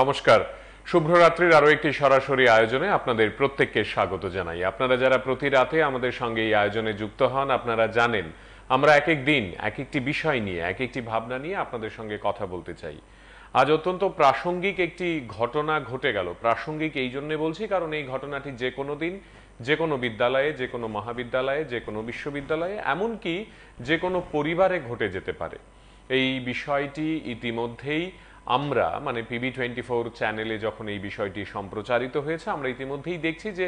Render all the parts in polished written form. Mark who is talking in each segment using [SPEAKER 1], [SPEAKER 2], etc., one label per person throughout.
[SPEAKER 1] নমস্কার, শুভরাত্রির আরো একটি সরাসরি আয়োজনে আপনাদের প্রত্যেককে স্বাগত জানাই। আপনারা যারা প্রতি রাতে আমাদের সঙ্গে এই আয়োজনে যুক্ত হন, আপনারা জানেন আমরা এক এক দিন এক একটি বিষয় নিয়ে, এক একটি ভাবনা নিয়ে আপনাদের সঙ্গে কথা বলতে চাই। আজ অত্যন্ত প্রাসঙ্গিক একটি ঘটনা ঘটে গেল। প্রাসঙ্গিক এই জন্য বলছি কারণ এই ঘটনাটি যে কোনো দিন, যে কোনো বিদ্যালয়ে, যে কোনো মহাবিদ্যালয়ে, যে কোনো বিশ্ববিদ্যালয়ে, এমনকি যে কোনো পরিবারে ঘটে যেতে পারে। এই বিষয়টি ইতিমধ্যেই আমরা মানে PB24 চ্যানেলে যখন এই বিষয়টি সম্প্রচারিত হয়েছে, আমরা ইতিমধ্যেই দেখছি যে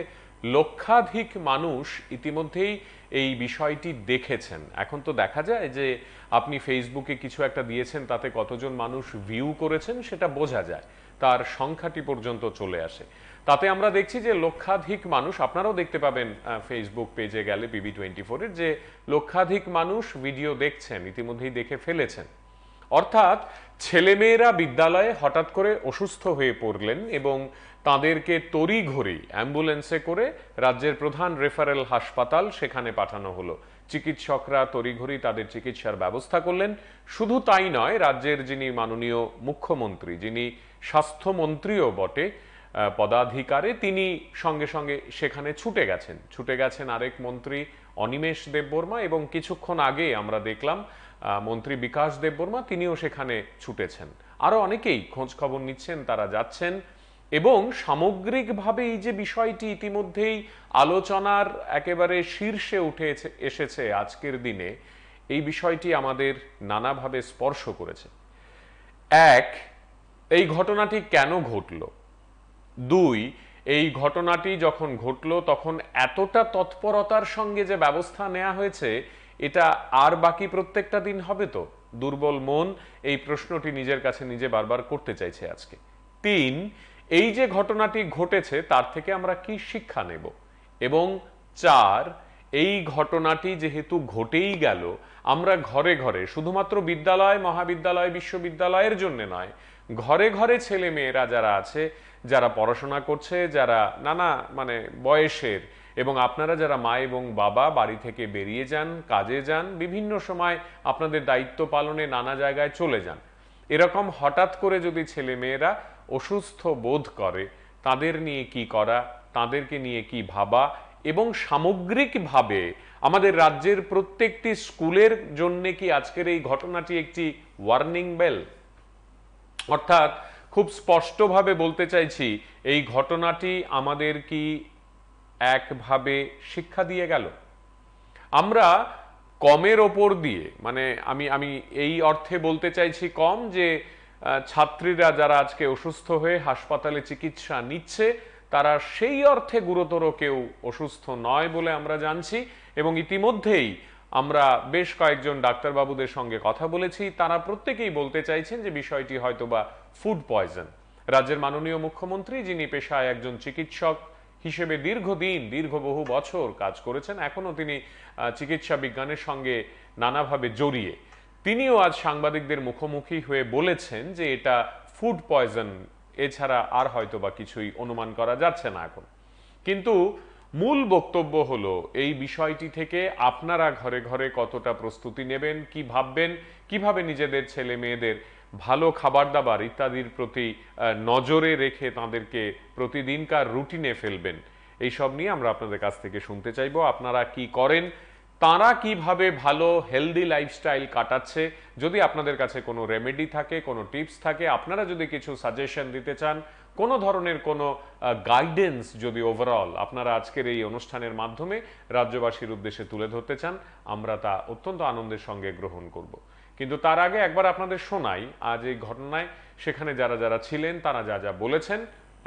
[SPEAKER 1] লক্ষাধিক মানুষ ইতিমধ্যেই এই বিষয়টি দেখেছেন। এখন তো দেখা যায় যে আপনি ফেসবুকে কিছু একটা দিয়েছেন, তাতে কতজন মানুষ ভিউ করেছেন সেটা বোঝা যায়, তার সংখ্যাটি পর্যন্ত চলে আসে। তাতে আমরা দেখছি যে লক্ষাধিক মানুষ, আপনারাও দেখতে পাবেন ফেসবুক পেজে গেলে PB24 এর, যে লক্ষাধিক মানুষ ভিডিও দেখছেন, ইতিমধ্যেই দেখে ফেলেছেন। অর্থাৎ ছেলেমেয়েরা বিদ্যালয়ে হঠাৎ করে অসুস্থ হয়ে পড়লেন এবং তাদেরকে তড়িঘড়ি অ্যাম্বুলেন্সে করে রাজ্যের প্রধান রেফারেল হাসপাতাল সেখানে পাঠানো হলো। চিকিৎসকরা তড়িঘড়ি তাদের চিকিৎসার ব্যবস্থা করলেন। শুধু তাই নয়, রাজ্যের যিনি মাননীয় মুখ্যমন্ত্রী, যিনি স্বাস্থ্যমন্ত্রীও বটে পদাধিকারে, তিনি সঙ্গে সঙ্গে সেখানে ছুটে গেছেন আরেক মন্ত্রী অনিমেষ দেববর্মা, এবং কিছুক্ষণ আগে আমরা দেখলাম মন্ত্রী বিকাশ দেববর্মা, তিনিও সেখানে ছুটেছেন। আরো অনেকেই খোঁজ খবর নিচ্ছেন, তারা যাচ্ছেন। এবং সামগ্রিকভাবে এই যে বিষয়টি ইতিমধ্যেই আলোচনার একেবারে শীর্ষে উঠে এসেছে আজকের দিনে, এই বিষয়টি আমাদের নানাভাবে স্পর্শ করেছে। এক, এই ঘটনাটি কেন ঘটলো? দুই, এই ঘটনাটি যখন ঘটলো তখন এতটা তৎপরতার সঙ্গে যে ব্যবস্থা নেওয়া হয়েছে, এটা আর বাকি প্রত্যেকটা দিন হবে তো? দুর্বল মন এই প্রশ্নটি নিজের কাছে নিজে বারবার করতে চাইছে আজকে। তিন, এই যে ঘটনাটি ঘটেছে তার থেকে আমরা কি শিক্ষা নেব? এবং চার, এই ঘটনাটি যেহেতু ঘটেই গেল, আমরা ঘরে ঘরে, শুধুমাত্র বিদ্যালয়, মহাবিদ্যালয়, বিশ্ববিদ্যালয়ের জন্য নয়, ঘরে ঘরে ছেলে মেয়েরা যারা আছে, যারা পড়াশোনা করছে, যারা নানা মানে বয়সের, এবং আপনারা যারা মা এবং বাবা বাড়ি থেকে বেরিয়ে যান, কাজে যান, বিভিন্ন সময় আপনাদের দায়িত্ব পালনে নানা জায়গায় চলে যান, এরকম হঠাৎ করে যদি ছেলে মেয়েরা অসুস্থ বোধ করে, তাদের নিয়ে কি করা, তাদেরকে নিয়ে কি ভাবা, এবং সামগ্রিকভাবে আমাদের রাজ্যের প্রত্যেকটি স্কুলের জন্য কি আজকের এই ঘটনাটি একটি ওয়ার্নিং বেল? অর্থাৎ খুব স্পষ্টভাবে বলতে চাইছি, এই ঘটনাটি আমাদের কি একভাবে শিক্ষা দিয়ে গেল? আমরা কমের ওপর দিয়ে, মানে আমি আমি এই অর্থে বলতে চাইছি কম, যে ছাত্রীরা যারা আজকে অসুস্থ হয়ে হাসপাতালে চিকিৎসা নিচ্ছে, তারা সেই অর্থে গুরুতর কেউ অসুস্থ নয় বলে আমরা জানছি। এবং ইতিমধ্যেই আমরা বেশ কয়েকজন ডাক্তারবাবুদের সঙ্গে কথা বলেছি, তারা প্রত্যেকেই বলতে চাইছেন যে বিষয়টি হয়তোবা ফুড পয়জন। রাজ্যের মাননীয় মুখ্যমন্ত্রী, যিনি পেশায় একজন চিকিৎসক হিসেবে দীর্ঘ বহু বছর কাজ করেছেন, এখনো তিনি চিকিৎসা বিজ্ঞানের সঙ্গে নানাভাবে জড়িয়ে, তিনিও আজ সাংবাদিকদের মুখোমুখি হয়ে বলেছেন যে এটা ফুড পয়জন, এছাড়া আর হয়তোবা কিছুই অনুমান করা যাচ্ছে না এখন। কিন্তু মূল বক্তব্য হলো, এই বিষয়টি থেকে আপনারা ঘরে ঘরে কতটা প্রস্তুতি নেবেন, কি ভাববেন, কিভাবে নিজেদের ছেলে মেয়েদের ভালো খাবার দাবার ইত্যাদির প্রতি নজরে রেখে তাদেরকে প্রতিদিনকার রুটিনে ফেলবেন, এইসব নিয়ে আমরা আপনাদের কাছ থেকে শুনতে চাইবো। আপনারা কি করেন, তারা কিভাবে ভালো হেলদি লাইফস্টাইল কাটাচ্ছে, যদি আপনাদের কাছে কোনো রেমেডি থাকে, কোনো টিপস থাকে, আপনারা যদি কিছু সাজেশন দিতে চান, কোনো ধরনের কোনো গাইডেন্স যদি ওভারঅল আপনারা আজকের এই অনুষ্ঠানের মাধ্যমে রাজ্যবাসীর উদ্দেশ্যে তুলে ধরতে চান, আমরা তা অত্যন্ত আনন্দের সঙ্গে গ্রহণ করব। কিন্তু তার আগে একবার আপনাদের শোনাই আজ এই ঘটনায় সেখানে যারা যারা ছিলেন, তারা যা যা বলেছেন,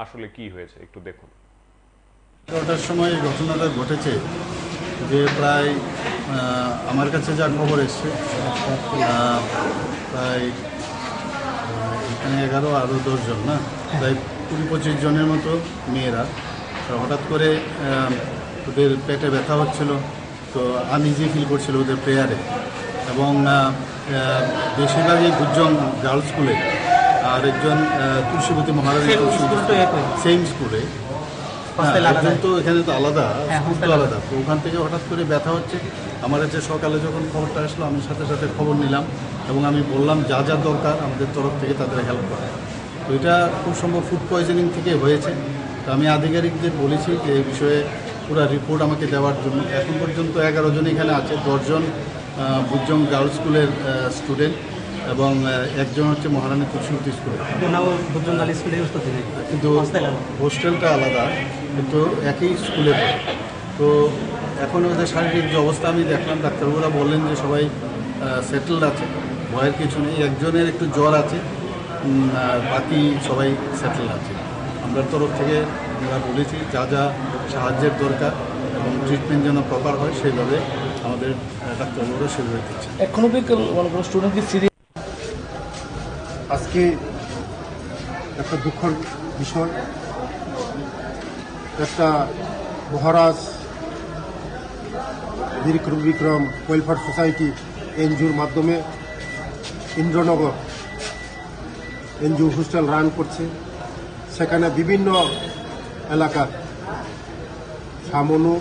[SPEAKER 1] আসলে কি হয়েছে একটু দেখুন।
[SPEAKER 2] 11টার সময় এই ঘটনাটা ঘটেছে, যে প্রায় আমার কাছে যা খবর এসছে, প্রায় এখানে 11 আরও 10 জন, না প্রায় 20-25 জনের মতো মেয়েরা হঠাৎ করে ওদের পেটে ব্যথা হচ্ছিল, তো আনইজি ফিল করছিল ওদের প্রেয়ারে, এবং বেশিরভাগই গুজ্জং গার্লস স্কুলে, আর একজন তুলসীবতী মহারানী সেম স্কুলে। তো এখানে তো আলাদা, স্কুল তো আলাদা, তো ওখান থেকে হঠাৎ করে ব্যথা হচ্ছে। আমার কাছে সকালে যখন খবরটা আসলো, আমি সাথে সাথে খবর নিলাম এবং আমি বললাম যা যা দরকার আমাদের তরফ থেকে তাদের হেল্প করা। তো এটা খুব সম্ভব ফুড পয়জনিং থেকে হয়েছে। তো আমি আধিকারিকদের বলেছি যে এই বিষয়ে পুরো রিপোর্ট আমাকে দেওয়ার জন্য। এখন পর্যন্ত 11 জন এখানে আছে, 10 জন বুজং গার্লস স্কুলের স্টুডেন্ট এবং একজন হচ্ছে মহারানী তুলসী স্কুলের। কিন্তু হোস্টেলটা আলাদা, কিন্তু একই স্কুলে পড়ে। তো এখন ওদের শারীরিক যে অবস্থা আমি দেখলাম, ডাক্তারবাবুরা বললেন যে সবাই সেটেলড আছে, ভয়ের কিছু নেই। একজনের একটু জ্বর আছে, আর বাকি সবাই সেটেল আছে। আমরা তরফ থেকে আমরা বলেছি যা যা সাহায্যের দরকার এবং ট্রিটমেন্ট যেন প্রপার হয় সেইভাবে আমাদের ডাক্তারবাবুরা সেভাবে দিচ্ছে।
[SPEAKER 3] এখনো কি কোনো স্টুডেন্ট কি সিরিয়াস?
[SPEAKER 4] আজকে একটা দুঃখের বিষয়, একটা মহারাজ বীর বিক্রম ওয়েলফেয়ার সোসাইটি এনজিওর মাধ্যমে ইন্দ্রনগর এনজিও হোস্টেল রান করছে। সেখানে বিভিন্ন এলাকা, সামনু,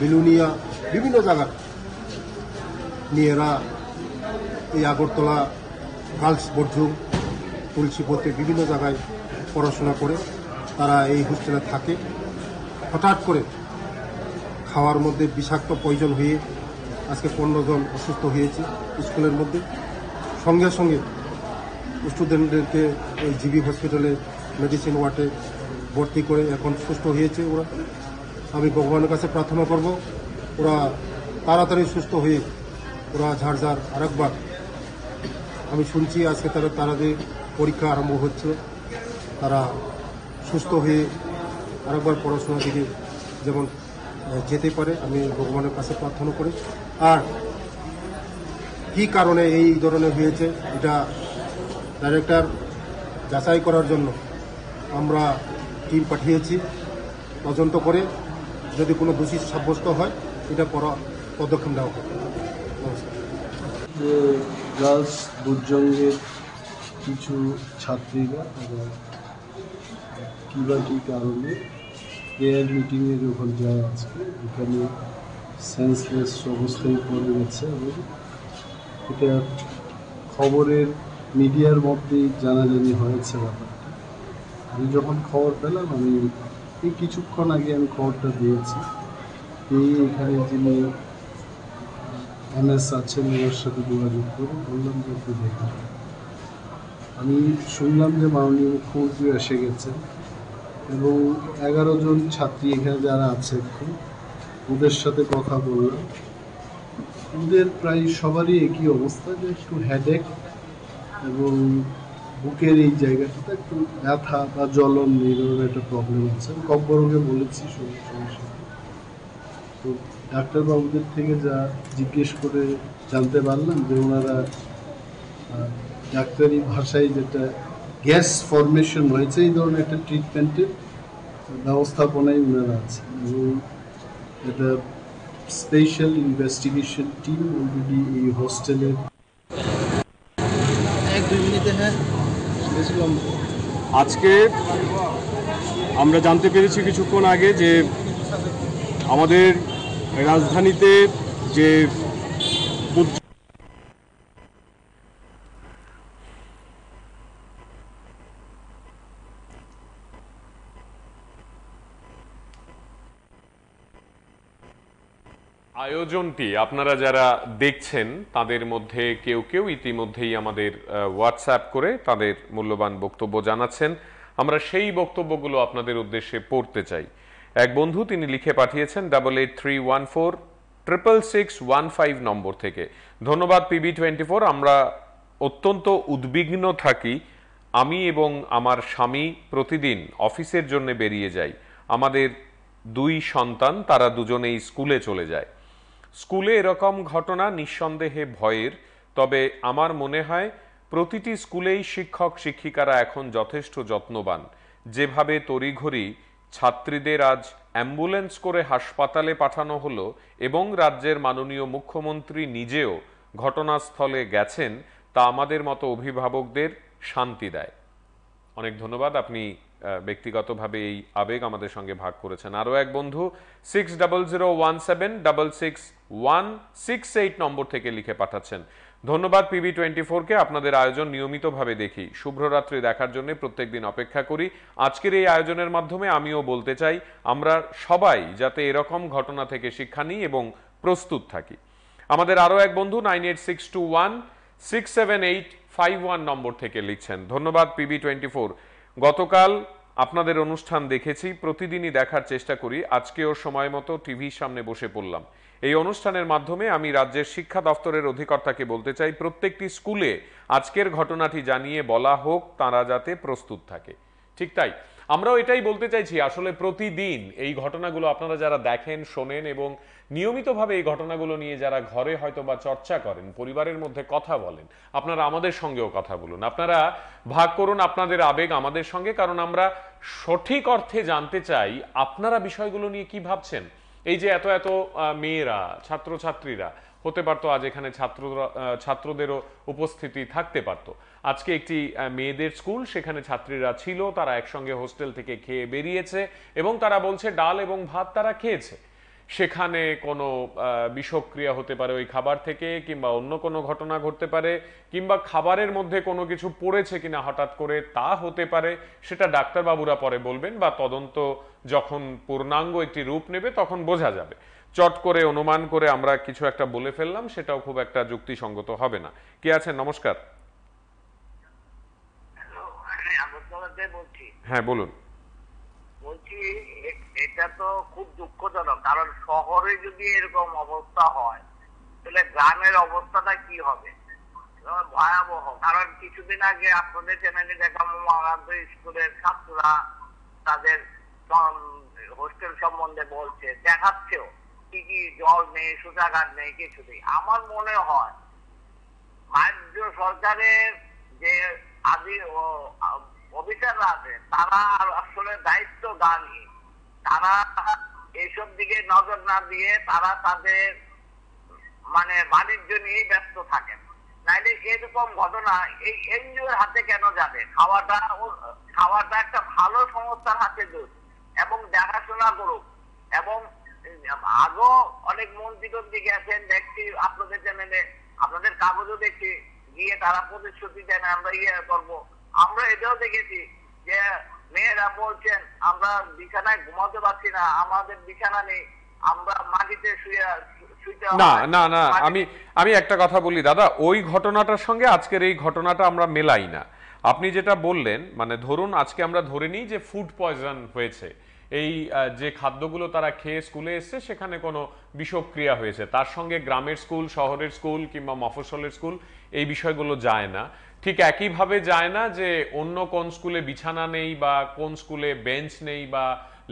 [SPEAKER 4] বিলুনিয়া, বিভিন্ন জায়গার মেয়েরা এই আগরতলা গার্লস বোর্ডরুম, তুলসীপতি বিভিন্ন জায়গায় পড়াশোনা করে তারা এই হোস্টেলে থাকে। হঠাৎ করে খাওয়ার মধ্যে বিষাক্ত পয়জন হয়ে আজকে 15 জন অসুস্থ হয়েছে স্কুলের মধ্যে। সঙ্গে সঙ্গে স্টুডেন্টদেরকে এই জিবি হসপিটালে মেডিসিন ওয়ার্ডে ভর্তি করে এখন সুস্থ হয়েছে ওরা। আমি ভগবানের কাছে প্রার্থনা করব ওরা তাড়াতাড়ি সুস্থ হয়ে ওরা ঝাড় আরেকবার, আমি শুনছি আজকে তাদের পরীক্ষা আরম্ভ হচ্ছে, তারা সুস্থ হয়ে আরেকবার পড়াশোনার দিকে যেমন যেতে পারে আমি ভগবানের কাছে প্রার্থনা করি। আর কি কারণে এই ধরনের হয়েছে এটা ডাইরেক্টর যাচাই করার জন্য আমরা টিম পাঠিয়েছি। তদন্ত করে যদি কোনো দোষী সাব্যস্ত হয় এটা পদক্ষেপ নেওয়া হবে। নমস্কার।
[SPEAKER 5] যে গার্লস বুজঙ্গের কিছু ছাত্রীরা কী বা কী কারণে প্রেয়ার মিটিংয়ে যখন যায় আজকে এখানে সেন্সলেস অবস্থায় পড়ে গেছে এবং এটা খবরের মিডিয়ার মধ্যেই জানাজানি হয়েছে ব্যাপারটা। আমি যখন খবর পেলাম আমি এই কিছুক্ষণ আগে আমি খবরটা দিয়েছি। এখানে যিনি এমএস আছেন ওনার সাথে যোগাযোগ করে বললাম যে একটু দেখুন। আমি শুনলাম যে মাননীয় মুখ্যমন্ত্রী এসে গেছেন এবং 11 জন ছাত্রী এখানে যারা আছে এখন ওদের সাথে কথা বললাম। ওদের প্রায় সবারই একই অবস্থা, যে একটু হেডেক এবং বুকের এই জায়গাটাতে একটু ব্যথা বা জ্বলন এই ধরনের একটা প্রবলেম আছে। কব্বরকে বলেছি সমস্যা। তো ডাক্তারবাবুদের থেকে যা জিজ্ঞেস করে জানতে পারলাম যে ওনারা ডাক্তারি ভাষায় যেটা গ্যাস ফর্মেশন হয়েছে এই ধরনের একটা ট্রিটমেন্টের ব্যবস্থাপনায় ওনারা আছে এবং এটা স্পেশাল ইনভেস্টিগেশন টিম অলরেডি এই হোস্টেলের
[SPEAKER 6] আজকে আমরা জানতে পেরেছি কিছুক্ষণ আগে যে আমাদের রাজধানীতে যে
[SPEAKER 1] আয়োজনটি আপনারা যারা দেখছেন তাদের মধ্যে কেউ কেউ ইতিমধ্যেই আমাদের হোয়াটসঅ্যাপ করে তাদের মূল্যবান বক্তব্য জানাচ্ছেন। আমরা সেই বক্তব্যগুলো আপনাদের উদ্দেশ্যে পড়তে চাই। এক বন্ধু তিনি লিখে পাঠিয়েছেন 8831466615 নম্বর থেকে। ধন্যবাদ PB24। আমরা অত্যন্ত উদ্বিগ্ন থাকি। আমি এবং আমার স্বামী প্রতিদিন অফিসের জন্য বেরিয়ে যাই। আমাদের 2 সন্তান, তারা দুজনেই স্কুলে চলে যায়। স্কুলে এরকম ঘটনা নিঃসন্দেহে ভয়ের, তবে আমার মনে হয় প্রতিটি স্কুলেই শিক্ষক শিক্ষিকারা এখন যথেষ্ট যত্নবান। যেভাবে তড়িঘড়ি ছাত্রীদের আজ অ্যাম্বুলেন্স করে হাসপাতালে পাঠানো হলো এবং রাজ্যের মাননীয় মুখ্যমন্ত্রী নিজেও ঘটনাস্থলে গেছেন, তা আমাদের মতো অভিভাবকদের শান্তি দেয়। অনেক ধন্যবাদ, আপনি ব্যক্তিগতভাবে এই আবেগ আমাদের সঙ্গে ভাগ করেছেন। আরও এক বন্ধু 6001766168 নম্বর থেকে লিখে পাঠাচ্ছেন। ধন্যবাদ PB24-কে। আপনাদের আয়োজন নিয়মিতভাবে দেখি, শুভ্ররাত্রি দেখার জন্য প্রত্যেকদিন অপেক্ষা করি। আজকের এই আয়োজনের মাধ্যমে আমিও বলতে চাই, আমরা সবাই যাতে এরকম ঘটনা থেকে শিক্ষা নিই এবং প্রস্তুত থাকি। আমাদের আরও এক বন্ধু 9862167851 নম্বর থেকে লিখছেন, ধন্যবাদ PB24। গতকাল আপনাদের অনুষ্ঠান দেখেছি, প্রতিদিনই দেখার চেষ্টা করি, আজকেও সময় মতো টিভির সামনে বসে পড়লাম। এই অনুষ্ঠানের মাধ্যমে আমি রাজ্যের শিক্ষা দপ্তরের অধিকর্তাকে বলতে চাই, প্রত্যেকটি স্কুলে আজকের ঘটনাটি জানিয়ে বলা হোক, তারা যাতে প্রস্তুত থাকে। ঠিক তাই, আমরাও এটাই বলতে চাইছি। আসলে প্রতিদিন এই ঘটনাগুলো আপনারা যারা দেখেন, শোনেন এবং নিয়মিতভাবে এই ঘটনাগুলো নিয়ে যারা ঘরে হয়তো বা চর্চা করেন, পরিবারের মধ্যে কথা বলেন, আপনারা আমাদের সঙ্গেও কথা বলুন, আপনারা ভাগ করুন আপনাদের আবেগ আমাদের সঙ্গে, কারণ আমরা সঠিক অর্থে জানতে চাই আপনারা বিষয়গুলো নিয়ে কি ভাবছেন। এই যে এত এত মেয়েরা, ছাত্রছাত্রীরা, হতে পারতো আজ এখানে ছাত্রদেরও উপস্থিতি থাকতে পারতো। আজকে একটি মেয়েদের স্কুল, সেখানে ছাত্রীরা ছিল, তারা একসঙ্গে হোস্টেল থেকে খেয়ে বেরিয়েছে এবং তারা বলছে ডাল এবং ভাত তারা খেয়েছে। সেখানে কোনো বিষক্রিয়া হতে পারে ওই খাবার থেকে, কিংবা অন্য কোনো ঘটনা ঘটতে পারে, কিংবা খাবারের মধ্যে কোনো কিছু পড়েছে কিনা হঠাৎ করে তা হতে পারে। সেটা ডাক্তারবাবুরা পরে বলবেন, বা তদন্ত যখন পূর্ণাঙ্গ একটি রূপ নেবে তখন বোঝা যাবে। চট করে অনুমান করে আমরা কিছু একটা বলে ফেললাম, সেটাও খুব একটা যুক্তিসঙ্গত হবে না। কে আছেন? নমস্কার। হ্যাঁ বলুন।
[SPEAKER 7] বলছি, এটা তো খুব দুঃখজনক, কারণ শহরে যদি এরকম অবস্থা হয় তাহলে গ্রামের অবস্থাটা কি হবে? ভয়াবহ। কারণ কিছুদিন আগে আপনাদের চ্যানেলে দেখা, মহারাজ স্কুলের ছাত্ররা তাদের হোস্টেল সম্বন্ধে বলছে, দেখাচ্ছেও কি কি জল নেই, শৌচাগার নেই, কিছু নেই। আমার মনে হয় রাজ্য সরকারের যে আদি অফিসাররা আছে তারা আসলে দায়িত্ব গানি, তারা এইসব দিকে নজর না দিয়ে তারা তাদের বাণিজ্য নিয়েই ব্যস্ত থাকেন। নাইলে এরকম ঘটনা এই এনজিওর হাতে কেন যাবে? খাওয়াটা একটা ভালো সংস্থার হাতে দিন এবং দেখাশোনা করুক। এবং আগেও অনেক মন্ত্রী গেছেন, দেখছি আপনাদের চ্যানেলে, আপনাদের কাগজও দেখছি, গিয়ে তারা প্রতিশ্রুতি দেন আমরা করবো। আমরা এটাও দেখেছি যে মেয়েরা বলছেন আমরা বিছানায় ঘুমাতে পারছি না, আমাদের বিছানা নেই, আমরা মাটিতে শুয়ে।
[SPEAKER 1] না না না, আমি একটা কথা বলি দাদা, ওই ঘটনাটার সঙ্গে আজকের এই ঘটনাটা আমরা মেলাই না। আপনি যেটা বললেন, ধরুন আজকে আমরা ধরে নিই যে ফুড পয়জন হয়েছে, এই যে খাদ্যগুলো তারা খেয়ে স্কুলে এসছে সেখানে কোনো বিষক্রিয়া হয়েছে, তার সঙ্গে গ্রামের স্কুল, শহরের স্কুল কিংবা মফস্বলের স্কুল এই বিষয়গুলো যায় না। ঠিক একইভাবে যায় না যে অন্য কোন স্কুলে বিছানা নেই, বা কোন স্কুলে বেঞ্চ নেই, বা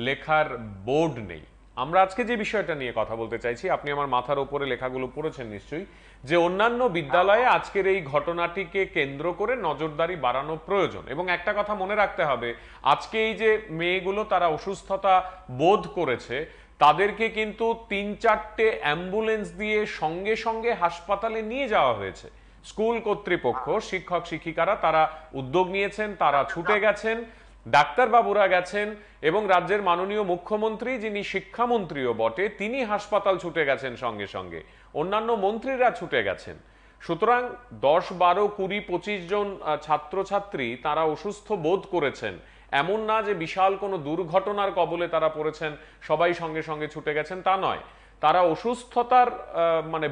[SPEAKER 1] লেখার বোর্ড নেই। আমরা আজকে যে বিষয়টা নিয়ে কথা বলতে চাইছি, আপনি আমার মাথার উপরে লেখাগুলো পড়েছেন নিশ্চয়ই, যে অন্যান্য বিদ্যালয়ে আজকের এই ঘটনাটিকে কেন্দ্র করে নজরদারি বাড়ানো প্রয়োজন। এবং একটা কথা মনে রাখতে হবে, আজকে এই যে মেয়েগুলো তারা অসুস্থতা বোধ করেছে, তাদেরকে কিন্তু 3-4টে অ্যাম্বুলেন্স দিয়ে সঙ্গে সঙ্গে হাসপাতালে নিয়ে যাওয়া হয়েছে। স্কুল কর্তৃপক্ষ, শিক্ষক শিক্ষিকারা তারা উদ্যোগ নিয়েছেন, তারা ছুটে গেছেন, ডাক্তারবাবুরা গেছেন, এবং রাজ্যের মাননীয় মুখ্যমন্ত্রী, যিনি শিক্ষামন্ত্রীও বটে, তিনি হাসপাতাল ছুটে গেছেন সঙ্গে সঙ্গে, অন্যান্য মন্ত্রীরা ছুটে গেছেন। সুতরাং 10, 12, 20, 25 জন ছাত্রছাত্রী তারা অসুস্থ বোধ করেছেন, এমন না যে বিশাল কোনো দুর্ঘটনার কবলে তারা পড়েছেন, সবাই সঙ্গে সঙ্গে ছুটে গেছেন, তা নয়। তারা অসুস্থতার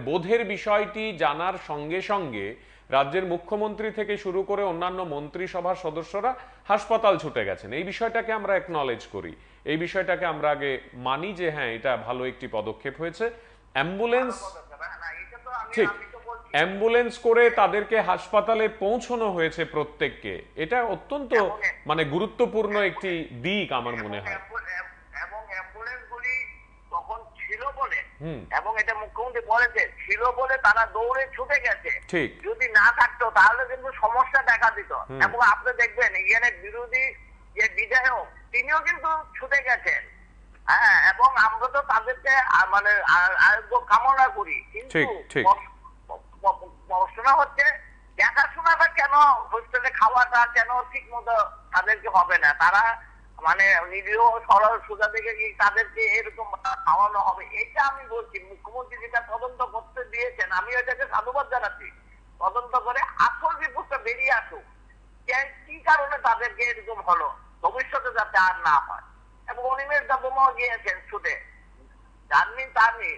[SPEAKER 1] বোধের বিষয়টি জানার সঙ্গে সঙ্গে রাজ্যের মুখ্যমন্ত্রী থেকে শুরু করে অন্যান্য মন্ত্রিসভার সদস্যরা হাসপাতাল ছুটে গেছেন। এই বিষয়টাকে আমরা অ্যাকনলেজ করি, এই বিষয়টাকে আমরা আগে মানি যে হ্যাঁ এটা ভালো একটি পদক্ষেপ হয়েছে। অ্যাম্বুলেন্স, ঠিক, অ্যাম্বুলেন্স করে তাদেরকে হাসপাতালে পৌঁছানো হয়েছে প্রত্যেককে, এটা অত্যন্ত গুরুত্বপূর্ণ একটি দিক আমার মনে হয়।
[SPEAKER 7] এবং অ্যাম্বুলেন্সগুলি তখন ছিল বলে, এবং এটা মুখ্যমন্ত্রী বলেছে ছিল বলে তারা দৌড়ে ছুটে গেছে।
[SPEAKER 1] ঠিক,
[SPEAKER 7] যদি না থাকতো তাহলে কিন্তু সমস্যা দেখা দিত। এবং আপনি দেখবেন এখানে বিরোধী যে বিধায়ক তিনিও কিন্তু ছুটে গেছেন। হ্যাঁ, এবং আমরা তো তাদেরকে আরোগ্য কামনা করি, কিন্তু প্রশ্ন হচ্ছে দেখাশোনাটা কেন হোস্টেলে খাওয়াটা কেন ঠিক মতো তাদেরকে হবে না? তারা নিরীহ সরল সোজা থেকে তাদেরকে এরকম খাওয়ানো হবে, এটা আমি বলছি। মুখ্যমন্ত্রী যেটা তদন্ত করতে দিয়েছেন, আমি এটাকে সাধুবাদ জানাচ্ছি, কারণে তাদেরকে এরকম হলো, ভবিষ্যতে যাতে আর না হয়। এবং অনিমেষ বোমাও গিয়েছেন ছুটে, জাননি তানি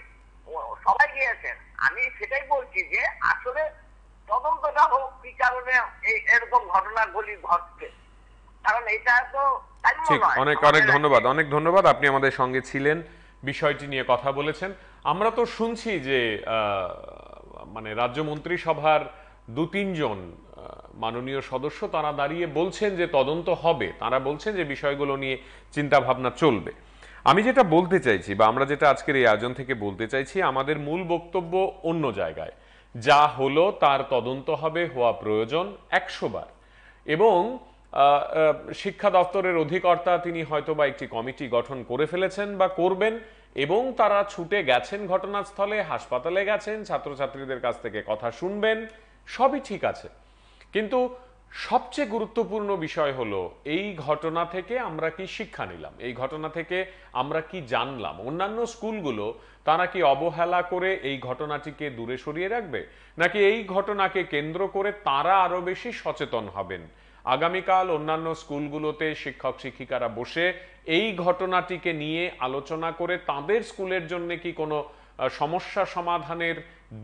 [SPEAKER 7] সবাই গিয়েছেন। আমি সেটাই বলছি যে আসলে তদন্তটা হোক কি কারণে এরকম ঘটনাগুলি ঘটছে, কারণ এটা তো
[SPEAKER 1] ঠিক। অনেক অনেক ধন্যবাদ, অনেক ধন্যবাদ। আপনি আমাদের সঙ্গে ছিলেন, বিষয়টি নিয়ে কথা বলেছেন। আমরা তো শুনছি যে মানে রাজ্য মন্ত্রিসভার 2-3 জন মাননীয় সদস্য তারা দাঁড়িয়ে বলছেন যে তদন্ত হবে, তারা বলছেন যে বিষয়গুলো নিয়ে চিন্তা ভাবনা চলবে। আমি যেটা বলতে চাইছি বা আমরা যেটা আজকের এই আয়োজন থেকে বলতে চাইছি, আমাদের মূল বক্তব্য অন্য জায়গায়। যা হলো তার তদন্ত হবে, হওয়া প্রয়োজন 100 বার। এবং শিক্ষা দপ্তরের অধিকর্তা তিনি হয়তো বা একটি কমিটি গঠন করে ফেলেছেন বা করবেন, এবং তারা ছুটে গেছেন ঘটনাস্থলে, হাসপাতালে গেছেন, ছাত্রছাত্রীদের কাছ থেকে কথা শুনবেন, সবই ঠিক আছে। কিন্তু সবচেয়ে গুরুত্বপূর্ণ বিষয় হলো এই ঘটনা থেকে আমরা কি শিক্ষা নিলাম, এই ঘটনা থেকে আমরা কি জানলাম। অন্যান্য স্কুলগুলো তারা কি অবহেলা করে এই ঘটনাটিকে দূরে সরিয়ে রাখবে, নাকি এই ঘটনাকে কেন্দ্র করে তারা আরো বেশি সচেতন হবেন? আগামীকাল অন্যান্য স্কুলগুলোতে শিক্ষক শিক্ষিকারা বসে এই ঘটনাটিকে নিয়ে আলোচনা করে তাদের স্কুলের জন্য কি কোনো সমস্যা সমাধানের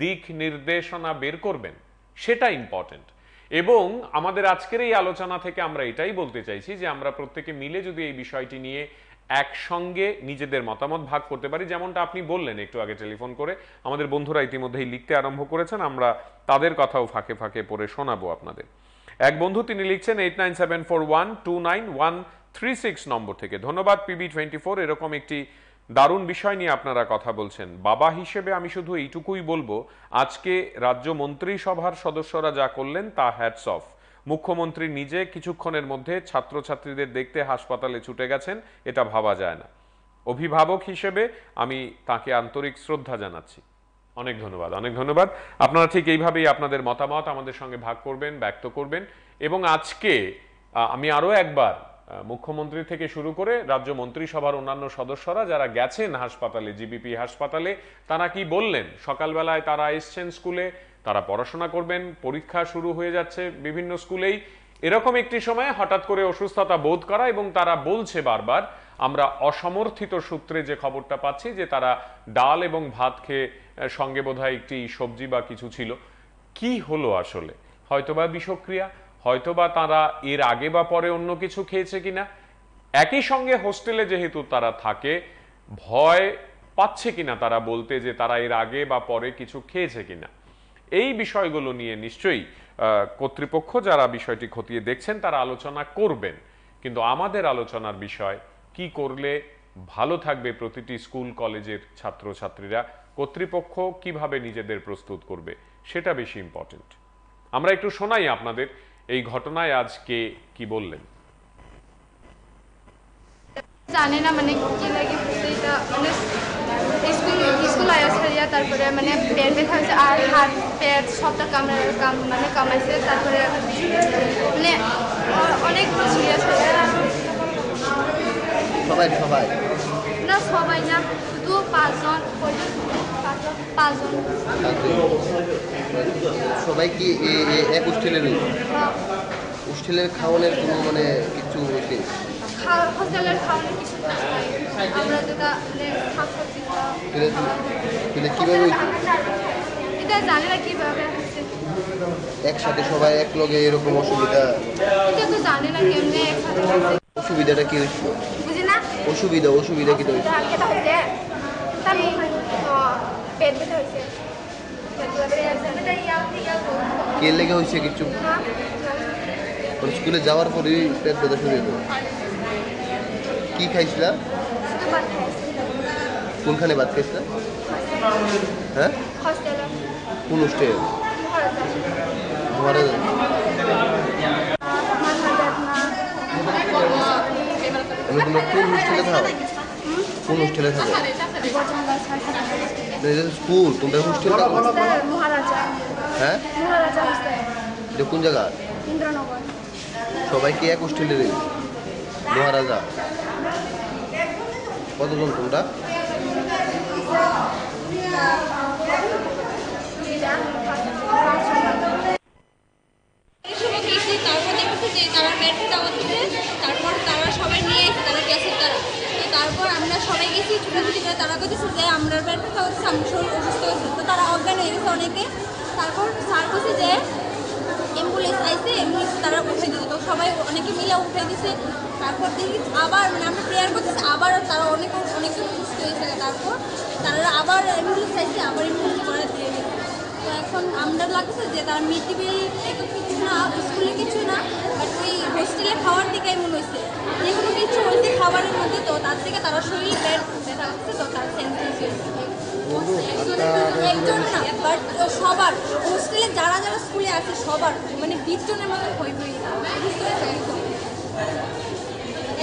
[SPEAKER 1] দিক নির্দেশনা বের করবেন, সেটা ইম্পর্টেন্ট। এবং আমাদের আজকের এই আলোচনা থেকে আমরা এটাই বলতে চাইছি যে আমরা প্রত্যেকে মিলে যদি এই বিষয়টি নিয়ে একসঙ্গে নিজেদের মতামত ভাগ করতে পারি, যেমনটা আপনি বললেন একটু আগে টেলিফোন করে, আমাদের বন্ধুরা ইতিমধ্যেই লিখতে আরম্ভ করেছেন, আমরা তাদের কথাও ফাঁকে ফাঁকে পড়ে শোনাবো আপনাদের। এক বন্ধু তিনি লিখছেন 8974129136 নম্বর থেকে, ধন্যবাদ PB24, এরকম একটি দারুণ বিষয় নিয়ে আপনারা কথা বলছেন। বাবা হিসেবে আমি শুধু এইটুকুই বলবো, আজকে রাজ্য মন্ত্রিসভার সদস্যরা যা করলেন তা হ্যাটস অফ। মুখ্যমন্ত্রী নিজে কিছুক্ষণের মধ্যে ছাত্রছাত্রীদের দেখতে হাসপাতালে ছুটে গেছেন, এটা ভাবা যায় না। অভিভাবক হিসেবে আমি তাকে আন্তরিক শ্রদ্ধা জানাচ্ছি। অনেক ধন্যবাদ, অনেক ধন্যবাদ। আপনারা ঠিক এইভাবেই আপনাদের মতামত আমাদের সঙ্গে ভাগ করবেন, ব্যক্ত করবেন। এবং আজকে আমি আরো একবার মুখ্যমন্ত্রী থেকে শুরু করে রাজ্য মন্ত্রিসভার অন্যান্য সদস্যরা যারা গেছেন হাসপাতালে, জিবিপি হাসপাতালে, তারা কি বললেন? সকালবেলায় তারা এসছেন স্কুলে, তারা পড়াশোনা করবেন, পরীক্ষা শুরু হয়ে যাচ্ছে বিভিন্ন স্কুলেই। এরকম একটি সময়ে হঠাৎ করে অসুস্থতা বোধ করা, এবং তারা বলছে বারবার, আমরা অসমর্থিত সূত্রে যে খবরটা পাচ্ছি যে তারা ডাল এবং ভাত খেয়ে সঙ্গে বোধহয় একটি সবজি বা কিছু ছিল। কি হলো আসলে? হয়তোবা বিষক্রিয়া, হয়তোবা তারা এর আগে বা পরে অন্য কিছু খেয়েছে কিনা, একই সঙ্গে হোস্টেলে যেহেতু তারা থাকে, ভয় পাচ্ছে কিনা তারা বলতে যে তারা এর আগে বা পরে কিছু খেয়েছে কিনা। এই বিষয়গুলো নিয়ে নিশ্চয়ই কর্তৃপক্ষ যারা বিষয়টি খতিয়ে দেখছেন তারা আলোচনা করবেন। কিন্তু আমাদের আলোচনার বিষয়, কি করলে ভালো থাকবে প্রতিটি স্কুল কলেজের ছাত্রছাত্রীরা, কর্তৃপক্ষ কিভাবে নিজেদের প্রস্তুত করবে, সেটা বেশি ইম্পর্টেন্ট। আমরা একটু শোনাই আপনাদের এই ঘটনায় আজকে কি বললেন।
[SPEAKER 8] জানি না মানে কি লাগে এটা, মানে স্কুল আয়া ছাড়িয়া তারপরে মানে পেট ব্যথা হয়েছে আর হাত পেট সবটা মানে কামাইছে, তারপরে মানে অনেক সিরিয়াস হয়েছে।
[SPEAKER 9] সবাই
[SPEAKER 8] না সবাই না, শুধু 5 জন।
[SPEAKER 9] সবাই কি এক হোস্টেলের? হোস্টেলের খাওয়ানোর কোনো মানে কিছু হয়েছে?
[SPEAKER 8] হোস্টেলের খাওয়ানোর কিছু আমরা যেটা শাকসবজি
[SPEAKER 9] কিভাবে
[SPEAKER 8] এটা জানি না কিভাবে হচ্ছে।
[SPEAKER 9] একসাথে সবাই এক লগে এরকম অসুবিধা?
[SPEAKER 8] এটা তো জানি না কেমনে একসাথে।
[SPEAKER 9] অসুবিধাটা কি হয়েছিল?
[SPEAKER 8] বুঝি না।
[SPEAKER 9] অসুবিধা কি হয়েছে?
[SPEAKER 8] পেট ব্যথা হয়েছে।
[SPEAKER 9] কে লেগে হয়েছে কিছু? স্কুলে যাওয়ার পরে পেট ব্যথা শুরু হলো। কি খাইছিলা? কোনখানে ভাত খাইছিলা? হ্যাঁ, কোন হোস্টেল? মহারাজা। তোমরা কোন হোস্টেলে থাকো? কোন হোস্টেলে থাকো? স্কুল, তোমরা হোস্টেল থাকো? হ্যাঁ, এটা কোন জায়গা? সবাই কি এক হোস্টেলে রে? মহারাজা। কতজন তোমরা?
[SPEAKER 8] তারপর দেখছি যে তারা পেট তারা কইতেছে যে আমরা পেট ব্যথা হচ্ছে, আমরা শরীর অসুস্থ হয়েছে, তো তারা অজ্ঞান হয়ে গেছে অনেকে। তারপর স্যার বলছে যে অ্যাম্বুলেন্স আইছে, অ্যাম্বুলেন্স তারা উঠাই দিতে, তো সবাই অনেকে মিলে উঠাই দিছে। তারপর দেখি আবার মানে আমরা প্রেয়ার করতেছি, আবার তারা অনেকজন অসুস্থ হয়েছে। তারপর তারা আবার অ্যাম্বুলেন্স আইছে, আবার অ্যাম্বুলেন্স করে দিয়ে গেছে। তো এখন আমরা লাগছে যে তারা মিড ডে মিল কিছু না, স্কুলে কিছু না, বাট ওই হোস্টেলে খাওয়ার দিকেই মনে হয়েছে যে কোনো কিছু হয়েছে খাবারের মধ্যে, তো তার থেকে তারা শরীরে পেট ব্যথা হচ্ছে, তো তারা সেন্সলেস হয়েছে। একজন না, বাট সবার হোস্টেলে যারা যারা স্কুলে আছে সবার মানে 20 জনের মতো হয়ে বুঝতে পেরেছে।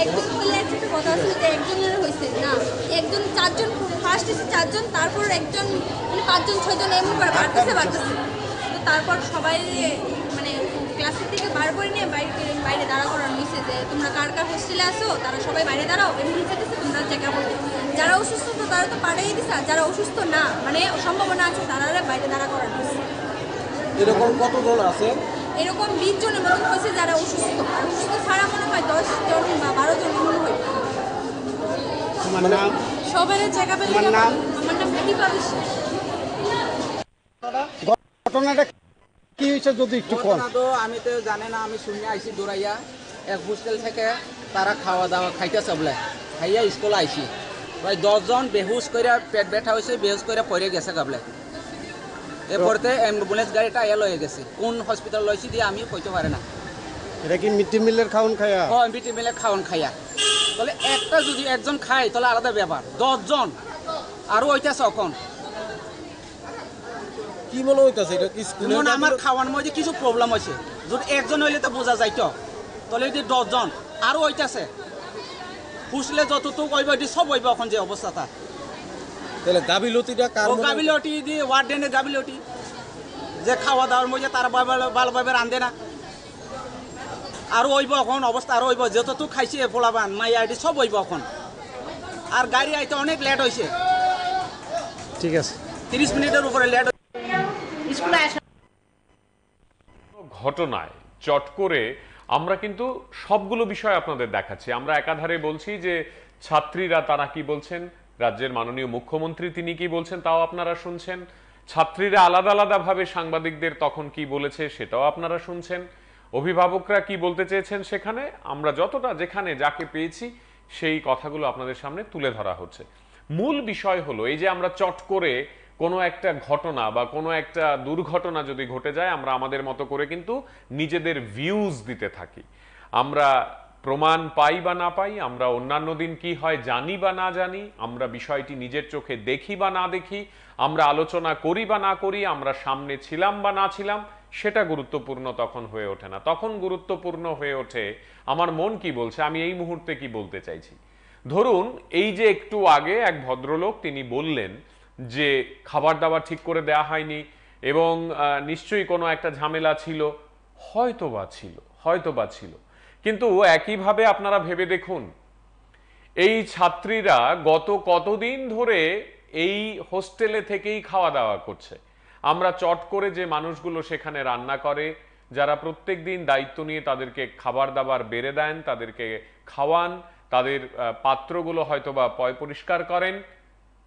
[SPEAKER 8] একজন স্কুলে একটা কথা আছে যে একজনের হয়েছে না, একজন 4 জন, ফার্স্ট এসে 4 জন, তারপর একজন মানে 5 জন 6 জন এমন করে বাড়তেছে। তো তারপর সবাই মানে ক্লাসের থেকে বার করে নিয়ে বাইরে দাঁড়া করানো হয়েছে যে তোমরা কার কার হোস্টেলে আসো, তারা সবাই বাইরে দাঁড়াও, এমনি দিচ্ছে তোমরা চেক আপ করো। যারা অসুস্থ তো তারা তো পাঠিয়ে দিচ্ছে, আর যারা অসুস্থ না মানে সম্ভাবনা আছে তারা বাইরে দাঁড়া করানো হয়েছে।
[SPEAKER 3] এরকম কতজন আছে?
[SPEAKER 8] এরকম 20 জনের মতন হয়েছে যারা অসুস্থ, আর অসুস্থ ছাড়া মনে হয় 10 জন বা 12 জন মনে হয়। সবাই চেক আপের আমার নাম দীপা বিশ্বাস।
[SPEAKER 3] ঘটনাটা কি হয়েছে যদি একটু কম?
[SPEAKER 10] তো আমি তো জানি না, আমি শুনে আইছি দৌড়াইয়া এক হোস্টেল থেকে তারা খাওয়া দাওয়া খাইতেছে বলে, খাইয়া স্কুল আইছি প্রায় 10 জন বেহুশ করে পেট ব্যথা হয়েছে, বেহুশ করে পড়ে গেছে গাবলে। এরপরতে অ্যাম্বুলেন্স গাড়িটা এলো হয়ে গেছে, কোন হসপিটাল লইছি দিয়ে আমি কইতে পারি না।
[SPEAKER 3] এটা কি মিড ডে মিলের খাওয়ান খায়া?
[SPEAKER 10] ও মিড ডে মিলের খাওয়ান খাইয়া, তাহলে একটা যদি একজন খায় তাহলে আলাদা ব্যাপার, 10 জন আরও হইতেছে। এখন
[SPEAKER 3] কি মনে হইতাছে এটা কি স্কুলে
[SPEAKER 10] আমার খাওয়ানোর মধ্যে কিছু প্রবলেম হয়েছে, যদি একজন হইলে তো বোঝা যাইতো, তাহলে যদি 10 জন আরও হইতেছে, ফুসলে যতটুকু হইব এটি সব হইব। এখন যে অবস্থাটা,
[SPEAKER 3] তাহলে গাবিলতিটা কার?
[SPEAKER 10] গাবিলটি দিয়ে ওয়ার্ডেনের গাবিলটি, যে খাওয়া দাওয়ার মধ্যে তারা ভালোভাবে রান্ধে না, আরও হইব এখন অবস্থা, আরও হইব যতটুকু খাইছে পোলাবান মাইয়া এটি সব হইব এখন। আর গাড়ি আইতে অনেক লেট হয়েছে,
[SPEAKER 3] ঠিক আছে
[SPEAKER 10] 30 মিনিটের উপরে লেট।
[SPEAKER 1] ঘটনায় চট করে আমরা কিন্তু সবগুলো বিষয় আপনাদের দেখাচ্ছি। আমরা একাধারে বলছি যে ছাত্রীরা তারা কি বলছেন, রাজ্যের মাননীয় মুখ্যমন্ত্রী তিনি কি বলছেন তাও আপনারা শুনছেন, ছাত্রীরা আলাদা আলাদা ভাবে সাংবাদিকদের তখন কি বলেছে সেটাও আপনারা শুনছেন, অভিভাবকরা কি বলতে চেয়েছেন সেখানে আমরা যতটা যেখানে যাকে পেয়েছি সেই কথাগুলো আপনাদের সামনে তুলে ধরা হচ্ছে। মূল বিষয় হলো এই যে আমরা চট করে কোনো একটা ঘটনা বা কোনো একটা দুর্ঘটনা যদি ঘটে যায় আমরা আমাদের মতো করে কিন্তু নিজেদের ভিউজ দিতে থাকি। আমরা প্রমাণ পাই বা না পাই, আমরা অন্যান্য দিন কি হয় জানি বা না জানি, আমরা বিষয়টি নিজের চোখে দেখি বা না দেখি, আমরা আলোচনা করি বা না করি, আমরা সামনে ছিলাম বা না ছিলাম, সেটা গুরুত্বপূর্ণ তখন হয়ে ওঠে না। তখন গুরুত্বপূর্ণ হয়ে ওঠে আমার মন কি বলছে, আমি এই মুহূর্তে কি বলতে চাইছি। ধরুন এই যে একটু আগে এক ভদ্রলোক তিনি বললেন যে খাবার দাবার ঠিক করে দেয়া হয়নি এবং নিশ্চয়ই কোনো একটা ঝামেলা ছিল, হয়তোবা ছিল। কিন্তু একইভাবে আপনারা ভেবে দেখুন এই ছাত্রীরা গত কতদিন ধরে এই হোস্টেলে থেকেই খাওয়া দাওয়া করছে। আমরা চট করে যে মানুষগুলো সেখানে রান্না করে, যারা প্রত্যেক দিন দায়িত্ব নিয়ে তাদেরকে খাবার দাবার বেড়ে দেন, তাদেরকে খাওয়ান, তাদের পাত্রগুলো হয়তোবা পয় পরিষ্কার করেন,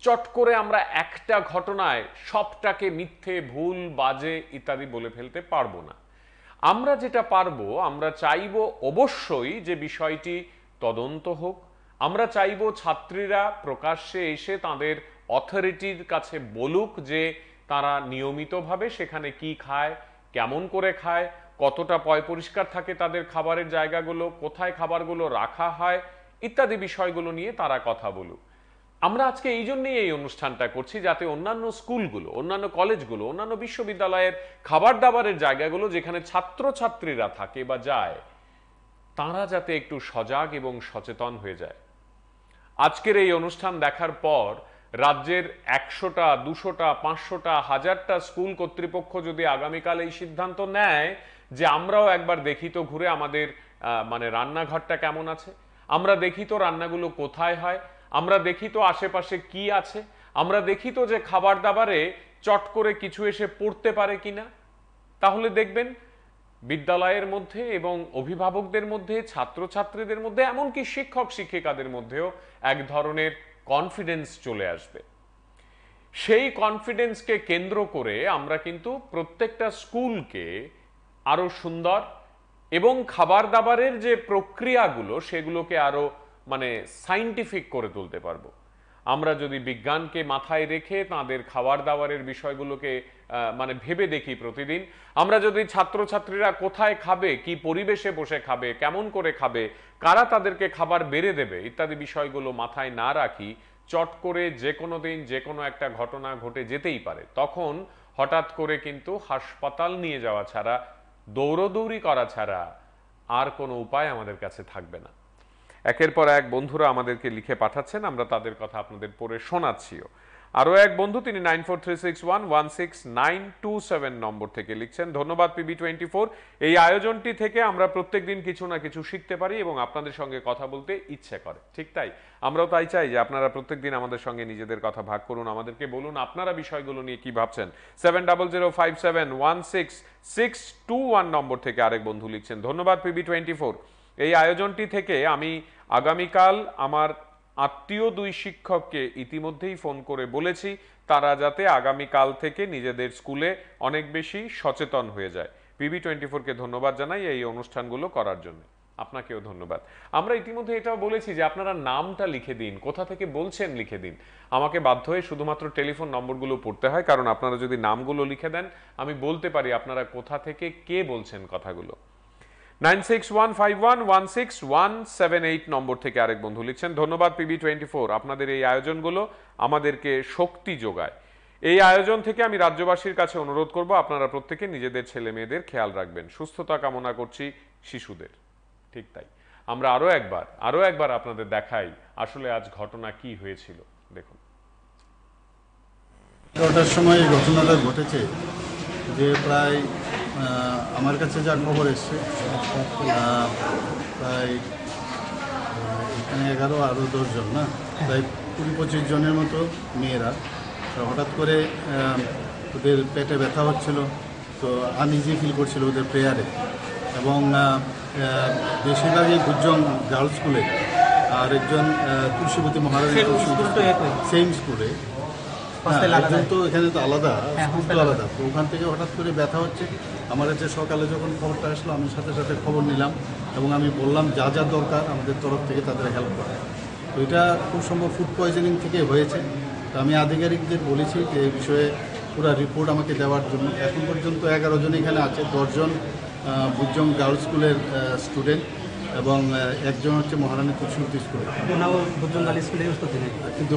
[SPEAKER 1] চট করে আমরা একটা ঘটনায় সবটাকে মিথ্যে, ভুল, বাজে ইত্যাদি বলে ফেলতে পারবো না। আমরা যেটা পারবো, আমরা চাইবো অবশ্যই যে বিষয়টি তদন্ত হোক, আমরা চাইবো ছাত্রীরা প্রকাশ্যে এসে তাদের অথরিটির কাছে বলুক যে তারা নিয়মিতভাবে সেখানে কি খায়, কেমন করে খায়, কতটা পয় পরিষ্কার থাকে তাদের খাবারের জায়গাগুলো, কোথায় খাবারগুলো রাখা হয় ইত্যাদি বিষয়গুলো নিয়ে তারা কথা বলুক। আমরা আজকে এই জন্যই এই অনুষ্ঠানটা করছি যাতে অন্যান্য স্কুলগুলো, অন্যান্য কলেজগুলো, অন্যান্য বিশ্ববিদ্যালয়ের খাবার দাবারের জায়গাগুলো যেখানে ছাত্রছাত্রীরা থাকে বা যায় তারা যাতে একটু সজাগ এবং সচেতন হয়ে যায়। আজকের এই অনুষ্ঠান দেখার পর রাজ্যের 100টা, 200টা, 500টা, 1000টা স্কুল কর্তৃপক্ষ যদি আগামীকাল এই সিদ্ধান্ত নেয় যে আমরাও একবার দেখি তো ঘুরে আমাদের মানে রান্নাঘরটা কেমন আছে, আমরা দেখি তো রান্নাগুলো কোথায় হয়, আমরা দেখি তো আশেপাশে কি আছে, আমরা দেখি তো যে খাবার দাবারে চট করে কিছু এসে পড়তে পারে কিনা, তাহলে দেখবেন বিদ্যালয়ের মধ্যে এবং অভিভাবকদের মধ্যে, ছাত্রছাত্রীদের মধ্যে, এমনকি শিক্ষক শিক্ষিকাদের মধ্যেও এক ধরনের কনফিডেন্স চলে আসবে। সেই কনফিডেন্সকে কেন্দ্র করে আমরা কিন্তু প্রত্যেকটা স্কুলকে আরো সুন্দর এবং খাবার দাবারের যে প্রক্রিয়াগুলো সেগুলোকে আরো মানে সাইন্টিফিক করে তুলতে পারবো। আমরা যদি বিজ্ঞানকে মাথায় রেখে তাদের খাবার দাবারের বিষয়গুলোকে মানে ভেবে দেখি প্রতিদিন, আমরা যদি ছাত্রছাত্রীরা কোথায় খাবে, কি পরিবেশে বসে খাবে, কেমন করে খাবে, কারা তাদেরকে খাবার বেড়ে দেবে ইত্যাদি বিষয়গুলো মাথায় না রাখি, চট করে যে কোনো দিন যে কোনো একটা ঘটনা ঘটে যেতেই পারে। তখন হঠাৎ করে কিন্তু হাসপাতাল নিয়ে যাওয়া ছাড়া, দৌড়দৌড়ি করা ছাড়া আর কোনো উপায় আমাদের কাছে থাকবে না। একের পর এক বন্ধুরা আমাদেরকে লিখে পাঠাচ্ছেন, আমরা তাদের কথা আপনাদের পড়ে শোনাচ্ছিও। আরও এক বন্ধু তিনি 9436116927 নম্বর থেকে লিখছেন, ধন্যবাদ PB24। এই আয়োজনটি থেকে আমরা প্রত্যেক দিন কিছু না কিছু শিখতে পারি এবং আপনাদের সঙ্গে কথা বলতে ইচ্ছে করে। ঠিক তাই, আমরাও তাই চাই যে আপনারা প্রত্যেক দিন আমাদের সঙ্গে নিজেদের কথা ভাগ করুন, আমাদেরকে বলুন আপনারা বিষয়গুলো নিয়ে কি ভাবছেন। 7005716621 নম্বর থেকে আরেক বন্ধু লিখছেন, ধন্যবাদ PB24। এই আয়োজনটি থেকে আমি আগামীকাল আমার আত্মীয় 2 শিক্ষককে ইতিমধ্যেই ফোন করে বলেছি তারা যাতে আগামীকাল থেকে নিজেদের স্কুলে অনেক বেশি সচেতন হয়ে যায়। PB24কে ধন্যবাদ জানাই এই অনুষ্ঠানগুলো করার জন্য। আপনাকেও ধন্যবাদ। আমরা ইতিমধ্যে এটাও বলেছি যে আপনারা নামটা লিখে দিন, কোথা থেকে বলছেন লিখে দিন। আমাকে বাধ্য হয়ে শুধুমাত্র টেলিফোন নম্বরগুলো পড়তে হয়, কারণ আপনারা যদি নামগুলো লিখে দেন আমি বলতে পারি আপনারা কোথা থেকে কে বলছেন কথাগুলো। 9615116178 নম্বর থেকে আরেক বন্ধু লিখছেন, ধন্যবাদ PB24, আপনাদের এই আয়োজনগুলো আমাদেরকে শক্তি যোগায়। এই আয়োজন থেকে আমি রাজ্যবাসীর কাছে অনুরোধ করব আপনারা প্রত্যেকে নিজেদের ছেলে মেয়েদের খেয়াল রাখবেন। সুস্থতা কামনা করছি শিশুদের। ঠিক তাই, আমরা আরো একবার আপনাদের দেখাই আসলে আজ ঘটনা কি হয়েছিল। দেখুন,
[SPEAKER 2] 11টার সময় এই ঘটনাটা ঘটেছে যে প্রায় আমার কাছে যা খবর এসছে প্রায় এখানে 11 আরও 10 জন না, প্রায় 20-25 জনের মতো মেয়েরা হঠাৎ করে ওদের পেটে ব্যথা হচ্ছিল, তো আনইজি ফিল করছিল ওদের প্রেয়ারে, এবং বেশিরভাগই গুজ্জং গার্লস স্কুলে আর একজন তুলসীবতী মহারানী সেম স্কুলে। একজন তো এখানে তো আলাদা, স্কুল তো আলাদা, তো ওখান থেকে হঠাৎ করে ব্যথা হচ্ছে। আমার কাছে সকালে যখন খবরটা আসলো আমি সাথে সাথে খবর নিলাম এবং আমি বললাম যা যা দরকার আমাদের তরফ থেকে তাদের হেল্প করা। তো এটা খুব সম্ভব ফুড পয়জনিং থেকে হয়েছে। তো আমি আধিকারিকদের বলেছি যে এই বিষয়ে পুরো রিপোর্ট আমাকে দেওয়ার জন্য। এখন পর্যন্ত 11 জন এখানে আছে, 10 জন বুজং গার্লস স্কুলের স্টুডেন্ট এবং একজন হচ্ছে মহারানী তুলসীবতী স্কুলে, কিন্তু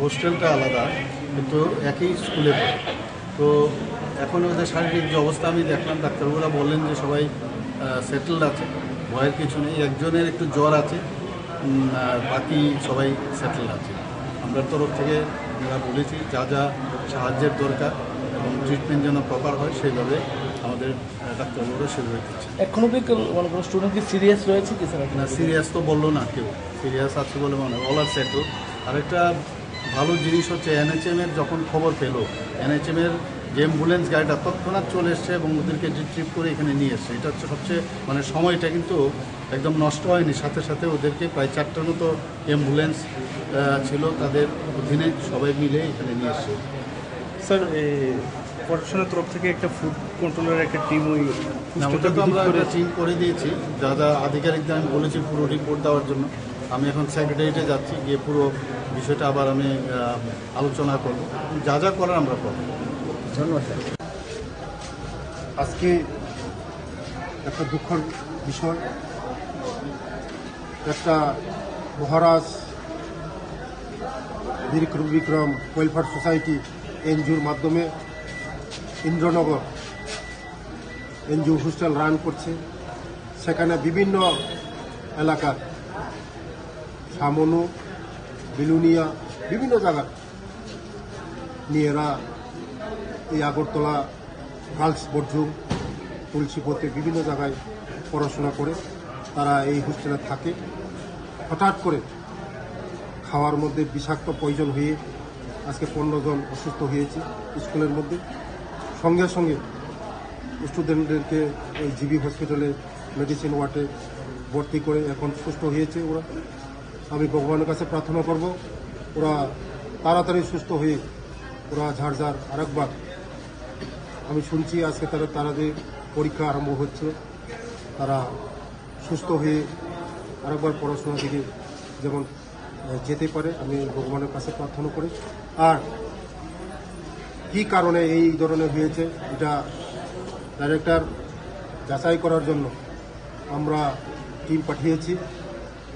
[SPEAKER 2] হোস্টেলটা আলাদা, কিন্তু একই স্কুলে পড়ে। তো এখন ওদের শারীরিক যে অবস্থা আমি দেখলাম, ডাক্তারবাবুরা বললেন যে সবাই সেটেলড আছে, ভয়ের কিছু নেই। একজনের একটু জ্বর আছে, আর বাকি সবাই সেটেলড আছে। আমরা তরফ থেকে আমরা বলেছি যা যা সাহায্যের দরকার এবং ট্রিটমেন্ট যেন প্রপার হয় সেইভাবে আমাদের ডাক্তারবাবুরা সেভাবে দিচ্ছে।
[SPEAKER 11] এখনো কি কোনো স্টুডেন্ট কি সিরিয়াস রয়েছে কি স্যার?
[SPEAKER 2] না, সিরিয়াস তো বললো না কেউ, সিরিয়াস আছে বলে মনে হয়, অল আর সেটেল। আরেকটা ভালো জিনিস হচ্ছে NHM-এর যখন খবর পেলো, NHM-এর যে অ্যাম্বুলেন্স গাড়িটা তৎক্ষণাৎ চলে এসছে এবং ওদেরকে রিট্রিভ করে এখানে নিয়ে এসছে। এটা হচ্ছে সবচেয়ে মানে সময়টা কিন্তু একদম নষ্ট হয়নি, সাথে সাথে ওদেরকে প্রায় 4টার মতো অ্যাম্বুলেন্স ছিল, তাদের অধীনে সবাই মিলে এখানে নিয়ে এসছে।
[SPEAKER 11] স্যার প্রশাসনের তরফ থেকে একটা ফুড কন্ট্রোলের একটা টিম
[SPEAKER 2] ওটা তো আমরা একটা টিম করে দিয়েছি, যা যা আধিকারিকদের আমি বলেছি পুরো রিপোর্ট দেওয়ার জন্য। আমি এখন সেক্রেটারিয়েটে যাচ্ছি, গিয়ে পুরো বিষয়টা আবার আমি আলোচনা করব, যা যা করার আমরা করব।
[SPEAKER 11] ধন্যবাদ স্যার।
[SPEAKER 4] আজকে একটা দুঃখের বিষয়, একটা মহারাজ বিক্রম ওয়েলফেয়ার সোসাইটি এনজিওর মাধ্যমে ইন্দ্রনগর এনজিও হোস্টেল রান করছে। সেখানে বিভিন্ন এলাকার সামনু, বিলুনিয়া, বিভিন্ন জায়গার মেয়েরা এই আগরতলা গার্লস বর্জুম, তুলসীপতি বিভিন্ন জায়গায় পড়াশোনা করে তারা এই হোস্টেলে থাকে। হঠাৎ করে খাওয়ার মধ্যে বিষাক্ত পয়জন হয়ে আজকে 15 জন অসুস্থ হয়েছে স্কুলের মধ্যে। সঙ্গে সঙ্গে স্টুডেন্টদেরকে এই জিবি হসপিটালে মেডিসিন ওয়ার্ডে ভর্তি করে এখন সুস্থ হয়েছে ওরা। আমি ভগবানের কাছে প্রার্থনা করব ওরা তাড়াতাড়ি সুস্থ হয়ে ওরা ঝাড়ঝাড় আরেকবার, আমি শুনছি আজকে তাদের পরীক্ষা আরম্ভ হচ্ছে, তারা সুস্থ হয়ে আরেকবার পড়াশোনার দিকে যেমন যেতে পারে আমি ভগবানের কাছে প্রার্থনা করি। আর কি কারণে এই ধরনের হয়েছে এটা ডাইরেক্টর যাচাই করার জন্য আমরা টিম পাঠিয়েছি,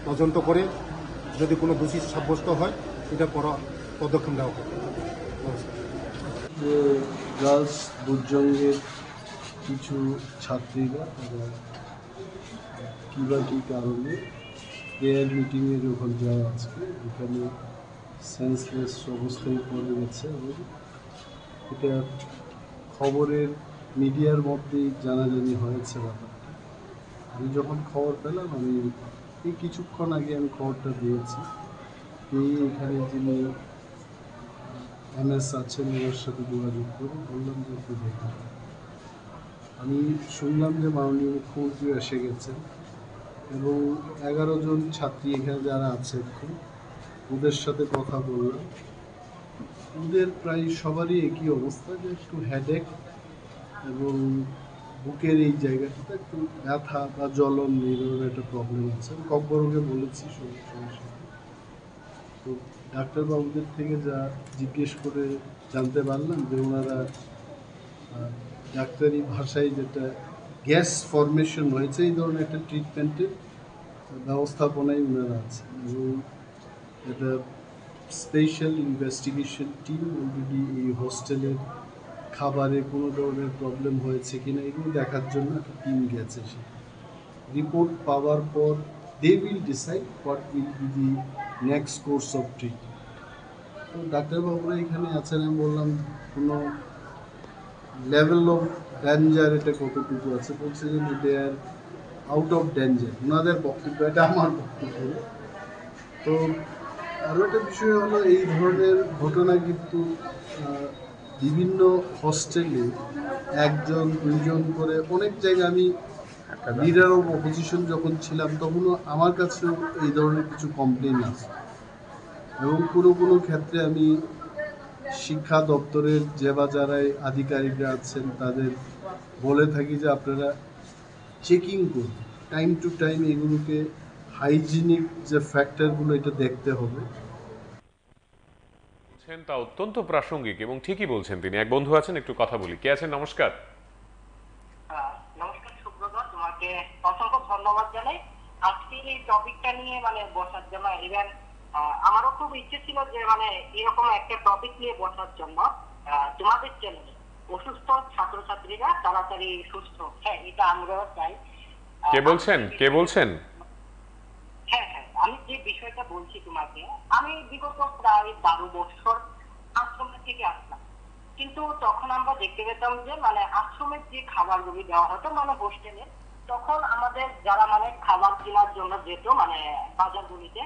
[SPEAKER 4] তদন্ত করে যদি কোনো দোষী সাব্যস্ত হয় এটা পদক্ষেপ নেওয়া হবে।
[SPEAKER 5] যে গার্লস বুটজঙ্গের কিছু ছাত্রীরা কী বা কী কারণে প্রেয়ার মিটিংয়ের ওখানে যাওয়া আজকে এখানে সেন্সলেস অবস্থায় পড়ে গেছে এবং এটা খবরের মিডিয়ার মধ্যেই জানাজানি হয়েছে ব্যাপারটা। আমি যখন খবর পেলাম আমি এই কিছুক্ষণ আগে আমি খবরটা দিয়েছি, এই এখানে যিনি MS আছেন ওনার সাথে যোগাযোগ করে বললাম যে একটু দেখুন। আমি শুনলাম যে মাননীয় মুখ্যমন্ত্রী এসে গেছেন এবং 11 জন ছাত্রী এখানে যারা আছে এখন ওদের সাথে কথা বললাম। ওদের প্রায় সবারই একই অবস্থা, যে একটু হেডেক এবং বুকের এই জায়গাটাতে একটু ব্যথা বা জ্বলন এই ধরনের একটা প্রবলেম আছে। ককবরকে বলেছি সমস্যা। তো ডাক্তারবাবুদের থেকে যা জিজ্ঞেস করে জানতে পারলাম যে ওনারা ডাক্তারি ভাষায় যেটা গ্যাস ফর্মেশন হয়েছে এই ধরনের একটা ট্রিটমেন্টের ব্যবস্থাপনায় ওনারা আছে এবং এটা স্পেশাল ইনভেস্টিগেশন টিম অলরেডি এই হোস্টেলের খাবারে কোনো ধরনের প্রবলেম হয়েছে কিনা এগুলো দেখার জন্য একটা টিম গেছে। রিপোর্ট পাওয়ার পর they will decide what will be the next course of treatment. তো ডাক্তারবাবুরা এখানে আছেন, আমি বললাম কোনো লেভেল অফ ডেঞ্জার এটা কতটুকু আছে, বলছে যে দে আর আউট অফ ডেঞ্জার, ওনাদের বক্তব্য, এটা আমার বক্তব্য। তো আরও একটা বিষয় হলো এই ধরনের ঘটনা কিন্তু বিভিন্ন হোস্টেলে 1 জন 2 জন করে অনেক জায়গায়, আমি লিডার অফ অপোজিশন যখন ছিলাম তখনও আমার কাছেও এই ধরনের কিছু কমপ্লেন আছে এবং কোনো ক্ষেত্রে আমি শিক্ষা দপ্তরের যে বা যারাই আধিকারিকরা আছেন তাদের বলে থাকি যে আপনারা চেকিং করুন টাইম টু টাইম, এগুলোকে হাইজিনিক যে ফ্যাক্টরগুলো এটা দেখতে হবে।
[SPEAKER 1] তা অত্যন্ত প্রাসঙ্গিক এবং ঠিকই বলছেন তিনি। এক বন্ধু আছেন, একটু কথা বলি। কে আছেন? নমস্কার।
[SPEAKER 12] নমস্কার সুব্রত, তোমাকে অসংখ্য ধন্যবাদ জানাই আজকের এই টপিকটা নিয়ে বসার জন্য। ইভেন আমারও খুব ইচ্ছে ছিল যে এরকম একটা টপিক নিয়ে বসার জন্য তোমাদের চ্যানেলে। অসুস্থ ছাত্রছাত্রীরা তাড়াতাড়ি সুস্থ, হ্যাঁ এটা আমরাও চাই।
[SPEAKER 1] কে বলছেন?
[SPEAKER 12] হ্যাঁ, আমি যে বিষয়টা বলছি তোমাকে, আমি বিগত প্রায় 12 বছর আশ্রম থেকে আসলাম, কিন্তু তখন আমরা দেখতে পেতাম যে আশ্রমের যে খাবারগুলি দেওয়া হতো হোস্টেলে, তখন আমাদের যারা খাবার কেনার জন্য যেত বাজারগুলিতে,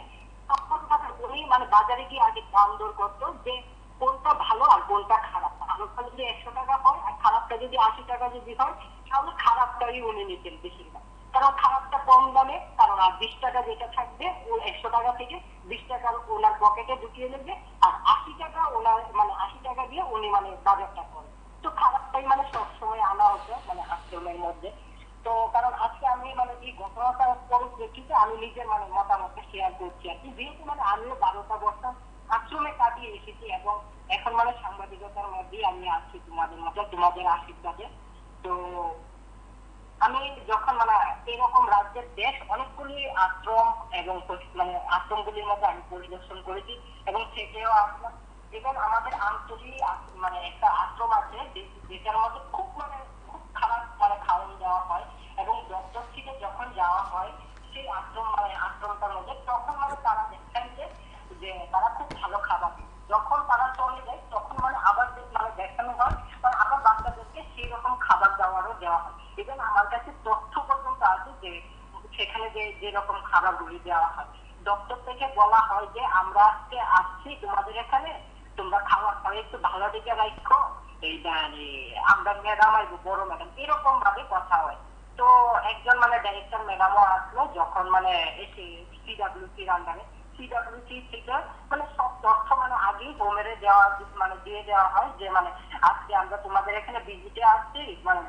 [SPEAKER 12] তখন উনি বাজারে গিয়ে আগে দাম দর করতো যে কোনটা ভালো আর কোনটা খারাপ। ভালোটা যদি 100 টাকা হয় আর খারাপটা যদি 80 টাকা যদি হয়, তাহলে খারাপটাই উনি নিতেন বেশিরভাগ, কারণ খারাপটা কম দামে, কারণ আর 20 টাকা যেটা থাকবে ও 100 টাকা থেকে 20 টাকা ওনার পকেটে ঢুকিয়ে নেবে, আর 80 টাকা ওনার 80 টাকা দিয়ে উনি বাজারটা করে। তো খারাপটাই সবসময় আনা হতো আশ্রমের মধ্যে। তো কারণ আজকে আমি এই ঘটনাটার পরিপ্রেক্ষিতে আমি নিজের মতামতটা শেয়ার করছি আর কি, যেহেতু আমিও 12টা বছর আশ্রমে কাটিয়ে এসেছি এবং এখন সাংবাদিকতার মধ্যেই আমি আছি তোমাদের মতো, তোমাদের আশীর্বাদে। তো আমি যখন এরকম রাজ্যের দেশ অনেকগুলি আশ্রম এবং আশ্রমগুলির মধ্যে আমি পরিদর্শন করেছি এবং থেকেও আসলাম। এবং আমাদের আঞ্চলিক একটা আশ্রম আছে যেটার মধ্যে খুব খারাপ খাওয়ান দেওয়া হয় এবং দপ্তর থেকে যখন যাওয়া হয় সেই আশ্রমটার মধ্যে, তখন তারা দেখেন যে তারা খুব ভালো খাবার, যখন তারা চলে যায় তখন আবার দেখানো হয় আবার বাচ্চাদেরকে সেই রকম খাবার দাবারও দেওয়া হয়। এবং আমার কাছে তথ্য পর্যন্ত আছে যে সেখানে যেরকম খাবারগুলি দেওয়া হয়, দপ্তর থেকে বলা হয় যে আমরা আজকে আসছি তোমাদের এখানে, তোমরা খাওয়ার পরে একটু ভালো দিকে রাখো, এইটা আমরা ম্যাডাম আসবো, বড় ম্যাডাম, এরকম ভাবে কথা হয়। তো একজন ডাইরেক্টর ম্যাডামও আসলো যখন এসে CWC-র আন্ডারে পিডব্লিউসি থেকে মানে সব তথ্য মানে আগেই হোমের দেওয়া মানে দিয়ে দেওয়া হয় যে মানে আজকে আমরা তোমাদের এখানে ভিজিটে আসছি, মানে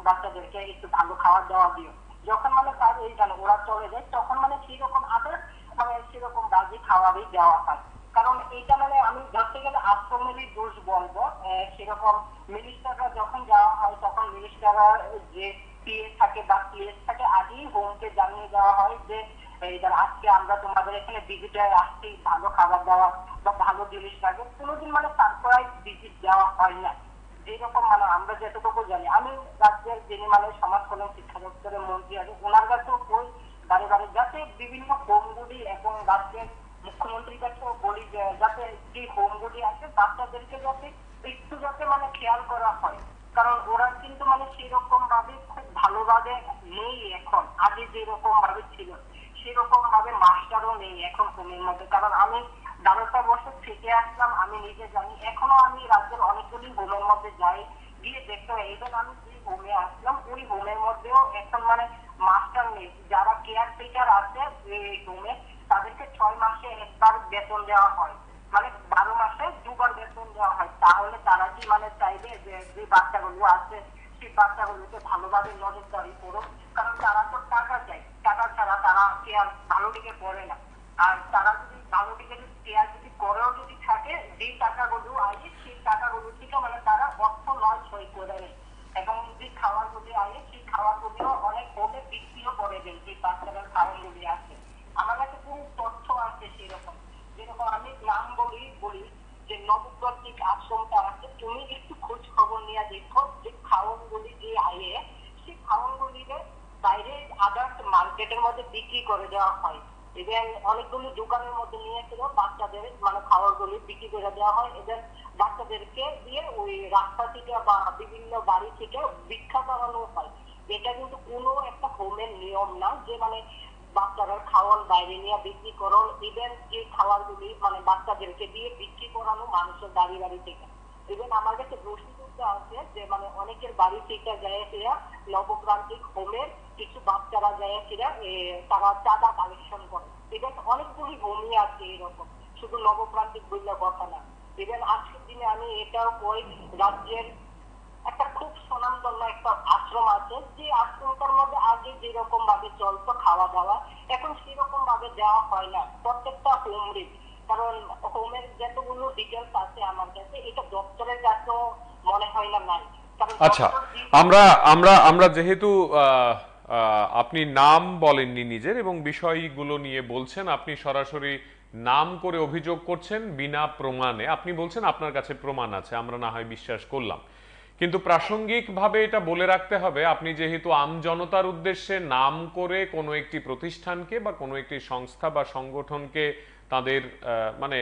[SPEAKER 12] বাচ্চাদেরকে একটু ভালো খাবার দাওয়া দিও। যখন মানে তার এই মানে ওরা চলে যায় তখন মানে সেরকম আবার মানে সেরকম বাজি খাওয়ারই দেওয়া হয়। কারণ এইটা মানে আমি ধরতে গেলে আশ্রমেরই দোষ বলবো। সেরকম মিনিস্টাররা যখন যাওয়া হয় তখন মিনিস্টাররা যে পিএ থাকে বা পিএস থাকে আগেই হোমকে জানিয়ে দেওয়া হয় যে এইবার আজকে আমরা তোমাদের এখানে ভিজিটে আসছি, ভালো খাবার দেওয়া বা ভালো জিনিস লাগে। কোনোদিন মানে সারপ্রাইজ ভিজিট দেওয়া হয় না। যেরকম মানে আমরা যেটুকু জানি, আমি রাজ্যের যিনি মানে সমাজ কল্যাণ শিক্ষা দপ্তরের মন্ত্রী আছে ওনার কাছেও ওই বারে বারে যাতে বিভিন্ন হোমগুলি এবং রাজ্যের মুখ্যমন্ত্রীর কাছেও বলি যাতে যে হোমগুলি আছে বাচ্চাদেরকে যাতে মানে খেয়াল করা হয়। কারণ ওরা কিন্তু মানে সেরকম ভাবে খুব ভালোভাবে নেই এখন, আগে যেরকম ভাবে ছিল সেরকম ভাবে মাস্টারও নেই এখন হোমের মধ্যে। কারণ আমি 12টা বছর থেকে আসলাম, আমি নিজে জানি। এখনো আমি রাজ্যের অনেকগুলি হোমের মধ্যে যাই, গিয়ে দেখতে হয়। এইবার আমি যে হোমে আসলাম ওই হোমের মধ্যেও এখন মানে মাস্টার নেই। যারা কেয়ার টেকার আছে এই হোমে তাদেরকে 6 মাসে একবার বেতন দেওয়া হয়, মানে 12 মাসে 2বার বেতন দেওয়া হয়। তাহলে তারা কি মানে চাইবে যে বাচ্চাগুলো আছে সেই বাচ্চাগুলোকে ভালোভাবে নজরদারি করো? কারণ তারা তো টাকা চায়, টাকা ছাড়া তারা কেয়ার ভালো দিকে করে না। আর তারা যদি ভালো দিকে কেয়ার যদি করেও যদি থাকে, যে টাকাগুলো আসে সেই টাকাগুলো থেকে মানে তারা অর্থ নয় ছয় করে নেয়। এবং যে খাবারগুলি আসে সেই খাবারগুলিও অনেক হোমে বিক্রিও করে দেয়, যে বাচ্চাদের খাবারগুলি আছে। আমার কাছে কোনো তথ্য আছে সেরকম। যেরকম আমি নাম বলি যে নবপ্রতীক আশ্রমটা আছে, তুমি একটু খোঁজ খবর নিয়ে দেখো যে খাওয়ানগুলি যে আয়ে সেই খাওয়ানগুলিকে বাইরে আদার্স মার্কেটের মধ্যে বিক্রি করে দেওয়া হয়। এবং অনেকগুলো দোকানের মধ্যে নিয়ে এসে বাচ্চাদের মানে খাবারগুলি বিক্রি করে দেওয়া হয়। এদের বাচ্চাদেরকে দিয়ে ওই রাস্তা থেকে বা বিভিন্ন বাড়ি থেকে ভিক্ষা করানো হয়। এটা কিন্তু কোনো একটা হোমের নিয়ম না যে মানে বাচ্চারা খাওয়ার বাইরে নিয়ে বিক্রি করো। ইভেন যে খাবারগুলি মানে বাচ্চাদেরকে দিয়ে বিক্রি করানো মানুষের বাড়ি বাড়ি থেকে। ইভেন আমার কাছে রসিদ আছে যে মানে অনেকের বাড়ি থেকে যায় ফিরা নবপ্রান্তিক হোমের কিছু বাচ্চারা যায় ফিরা তারা চাঁদা কালেকশন করে। ইভেন অনেকগুলি হোমই আছে এরকম, শুধু নবপ্রান্তিক বললে কথা না। ইভেন আজকের দিনে আমি এটাও কই, রাজ্যের একটা খুব সুনামধন্য একটা আশ্রম আছে, যে আশ্রমটার মধ্যে আগে যেরকম ভাবে চলতো খাওয়া দাওয়া এখন সেরকম ভাবে দেওয়া হয় না প্রত্যেকটা হোমরে। কারণ হোমের যতগুলো ডিটেলস আছে আমার কাছে, এটা দপ্তরের কাছেও মনে হয় না নাই।
[SPEAKER 1] আচ্ছা, আমরা যেহেতু আপনি নাম বলেননি নিজের এবং বিষয়গুলো নিয়ে বলছেন, আপনি সরাসরি নাম করে অভিযোগ করছেন বিনা প্রমাণে। আপনি বলছেন আপনার কাছে প্রমাণ আছে, আমরা না হয় বিশ্বাস করলাম, কিন্তু প্রাসঙ্গিকভাবে এটা বলে রাখতে হবে আপনি যেহেতু আমজনতার উদ্দেশ্যে নাম করে কোনো একটি প্রতিষ্ঠানকে বা কোনো একটি সংস্থা বা সংগঠনকে তাদের মানে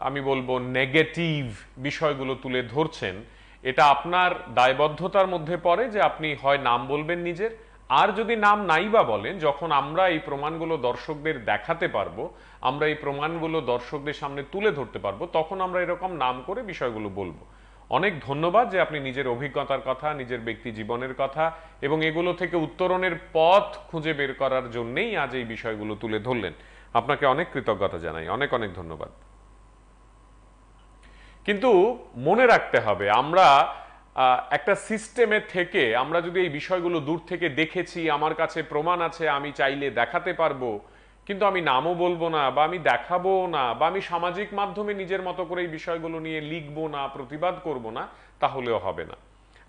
[SPEAKER 1] আমি বলবো নেগেটিভ বিষয়গুলো তুলে ধরছেন, এটা আপনার দায়বদ্ধতার মধ্যে পড়ে যে আপনি হয় নাম বলবেন নিজের, আর যদি নাম নাই বা বলেন, যখন আমরা এই প্রমাণগুলো দর্শকদের দেখাতে পারবো, আমরা এই প্রমাণগুলো দর্শকদের সামনে তুলে ধরতে পারবো, তখন আমরা এরকম নাম করে বিষয়গুলো বলবো। অনেক ধন্যবাদ যে আপনি নিজের অভিজ্ঞতার কথা, নিজের ব্যক্তি জীবনের কথা এবং এগুলো থেকে উত্তরণের পথ খুঁজে বের করার জন্যই আজ এই বিষয়গুলো তুলে ধরলেন। আপনাকে অনেক কৃতজ্ঞতা জানাই, অনেক অনেক ধন্যবাদ। কিন্তু মনে রাখতে হবে, আমরা একটা সিস্টেমে থেকে আমরা যদি এই বিষয়গুলো দূর থেকে দেখেছি, আমার কাছে প্রমাণ আছে, আমি চাইলে দেখাতে পারবো, কিন্তু আমি নামও বলবো না বা আমি দেখাবো না বা আমি সামাজিক মাধ্যমে নিজের মতো করে এই বিষয়গুলো নিয়ে লিখবো না, প্রতিবাদ করব না, তাহলেও হবে না।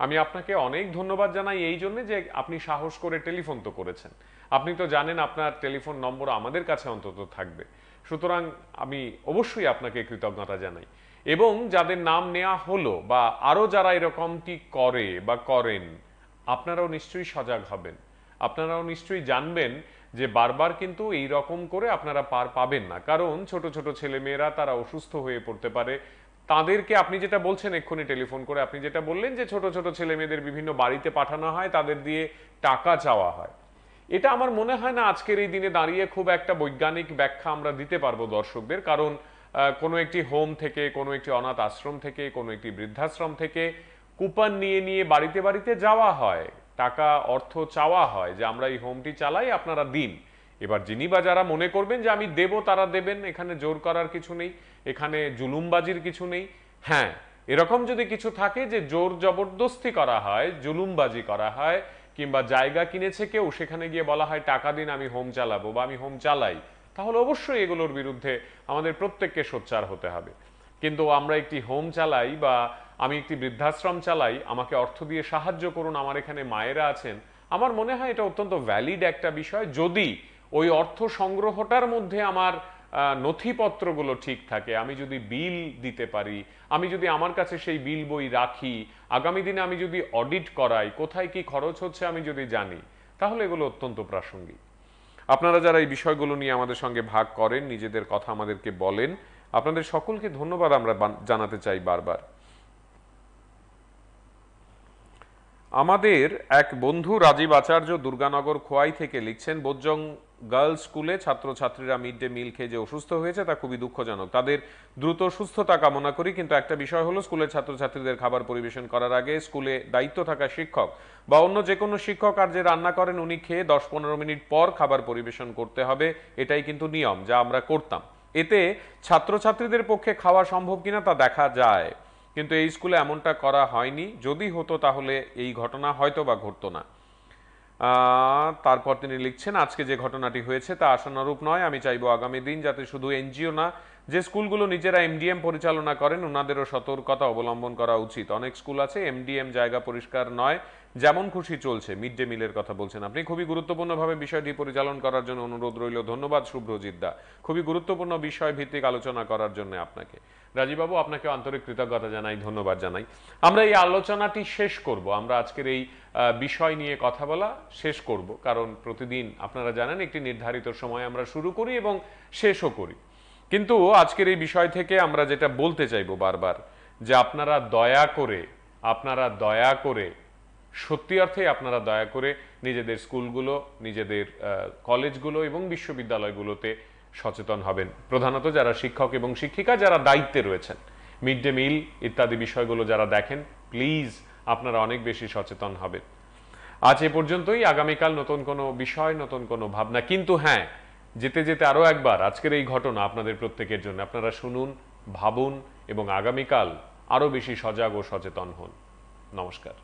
[SPEAKER 1] আমি আপনাকে অনেক ধন্যবাদ জানাই এই জন্য যে আপনি সাহস করে টেলিফোন তো করেছেন। আপনি তো জানেন আপনার টেলিফোন নম্বর আমাদের কাছে অন্তত থাকবে, সুতরাং আমি অবশ্যই আপনাকে কৃতজ্ঞতা জানাই। এবং যাদের নাম নেওয়া হলো বা আরো যারা এরকমটি করে বা করেন, আপনারাও নিশ্চয়ই সজাগ হবেন, আপনারাও নিশ্চয়ই জানবেন যে বারবার কিন্তু এই রকম করে আপনারা পার পাবেন না। কারণ ছোট ছোট ছেলেমেয়েরা তারা অসুস্থ হয়ে পড়তে পারে, তাদেরকে আপনি যেটা বলছেন এক্ষুনি টেলিফোন করে আপনি যেটা বললেন যে ছোট ছোট ছেলে মেয়েদের বিভিন্ন বাড়িতে পাঠানো হয়, তাদের দিয়ে টাকা চাওয়া হয়, এটা আমার মনে হয় না আজকের এই দিনে দাঁড়িয়ে খুব একটা বৈজ্ঞানিক ব্যাখ্যা আমরা দিতে পারবো দর্শকদের। কারণ কোনো একটি হোম থেকে, কোনো একটি অনাথ আশ্রম থেকে, কোনো একটি বৃদ্ধাশ্রম থেকে কুপন নিয়ে নিয়ে বাড়িতে বাড়িতে যাওয়া হয়, টাকা অর্থ চাওয়া হয় যে আমরা এই হোমটি চালাই, আপনারা দিন। এবার যিনি বা যারা মনে করবেন যে আমি দেব তারা দেবেন, এখানে জোর করার কিছু নেই, এখানে জুলুমবাজির কিছু নেই। হ্যাঁ, এরকম যদি কিছু থাকে যে জোর জবরদস্তি করা হয়, জুলুমবাজি করা হয়, কিংবা জায়গা কিনেছে কেউ, সেখানে গিয়ে বলা হয় টাকা দিন আমি হোম চালাবো বা আমি হোম চালাই, তাহলে অবশ্যই এগুলোর বিরুদ্ধে আমাদের প্রত্যেককে সোচ্চার হতে হবে। কিন্তু আমরা একটি হোম চালাই বা আমি একটি বৃদ্ধাশ্রম চালাই, আমাকে অর্থ দিয়ে সাহায্য করুন, আমার এখানে মায়েরা আছেন, আমার মনে হয় এটা অত্যন্ত ভ্যালিড একটা বিষয়, যদি ওই অর্থ সংগ্রহটার মধ্যে আমার নথিপত্রগুলো ঠিক থাকে, আমি যদি বিল দিতে পারি, আমি যদি আমার কাছে সেই বিল বই রাখি, আগামী দিনে আমি যদি অডিট করাই, কোথায় কি খরচ হচ্ছে আমি যদি জানি, তাহলে এগুলো অত্যন্ত প্রাসঙ্গিক। আপনারা যারা এই বিষয়গুলো নিয়ে আমাদের সঙ্গে ভাগ করেন, নিজেদের কথা আমাদেরকে বলেন, আপনাদের সকলকে ধন্যবাদ আমরা জানাতে চাই বারবার। আমাদের এক বন্ধু রাজীব আচার্য দুর্গানগর খোয়াই থেকে লিখছেন, বোজ্জং গার্লস স্কুলে ছাত্রছাত্রীরা মিড ডে মিল খেয়ে যে অসুস্থ হয়েছে তা খুবই দুঃখজনক। তাদের দ্রুত সুস্থতা কামনা করি, কিন্তু একটা বিষয় হলো স্কুলের ছাত্রছাত্রীদের খাবার পরিবেশন করার আগে স্কুলে দায়িত্ব থাকা শিক্ষক বা অন্য যে কোনো শিক্ষক আর যে রান্না করেন উনি খেয়ে 10-15 মিনিট পর খাবার পরিবেশন করতে হবে, এটাই কিন্তু নিয়ম, যা আমরা করতাম। এতে ছাত্রছাত্রীদের পক্ষে খাওয়া সম্ভব কিনা তা দেখা যায়, কিন্তু এই স্কুলে এমনটা করা হয়নি। যদি হতো তাহলে এই ঘটনা হয়তো বা ঘটতো না। তারপর তিনি লিখছেন, আজকে যে ঘটনাটি হয়েছে তা আশানুরূপ নয়। আমি চাইবো আগামী দিন যাতে শুধু এনজিও না, যে স্কুলগুলো নিজেরা এমডিএম পরিচালনা করেন ওনাদেরও সতর্কতা অবলম্বন করা উচিত। অনেক স্কুল আছে এমডিএম জায়গা পরিষ্কার নয়, যেমন খুশি চলছে। মিড ডে মিলের কথা বলছেন আপনি, খুবই গুরুত্বপূর্ণভাবে বিষয়টি পরিচালন করার জন্য অনুরোধ রইল। ধন্যবাদ শুভ্রজিৎ দা, খুবই গুরুত্বপূর্ণ বিষয় ভিত্তিক আলোচনা করার জন্য আপনাকে। রাজীববাবু, আপনাকে আন্তরিক কৃতজ্ঞতা জানাই, ধন্যবাদ জানাই। আমরা এই আলোচনাটি শেষ করব, আমরা আজকের এই বিষয় নিয়ে কথা বলা শেষ করব, কারণ প্রতিদিন আপনারা জানেন একটি নির্ধারিত সময় আমরা শুরু করি এবং শেষও করি। কিন্তু আজকের এই বিষয় থেকে আমরা যেটা বলতে চাইবো বারবার, যে আপনারা দয়া করে সত্যি অর্থে আপনারা দয়া করে নিজেদের স্কুলগুলো, নিজেদের কলেজগুলো এবং বিশ্ববিদ্যালয়গুলোতে সচেতন হবেন। প্রধানত যারা শিক্ষক এবং শিক্ষিকা যারা দায়িত্বে রয়েছেন, মিড ডে মিল ইত্যাদি বিষয়গুলো যারা দেখেন, প্লিজ আপনারা অনেক বেশি সচেতন হবেন। আজ এ পর্যন্তই। আগামীকাল নতুন কোনো বিষয়, নতুন কোনো ভাবনা। কিন্তু হ্যাঁ, যেতে যেতে আরো একবার আজকের এই ঘটনা আপনাদের প্রত্যেকের জন্য, আপনারা শুনুন, ভাবুন এবং আগামীকাল আরো বেশি সজাগ ও সচেতন হন। নমস্কার।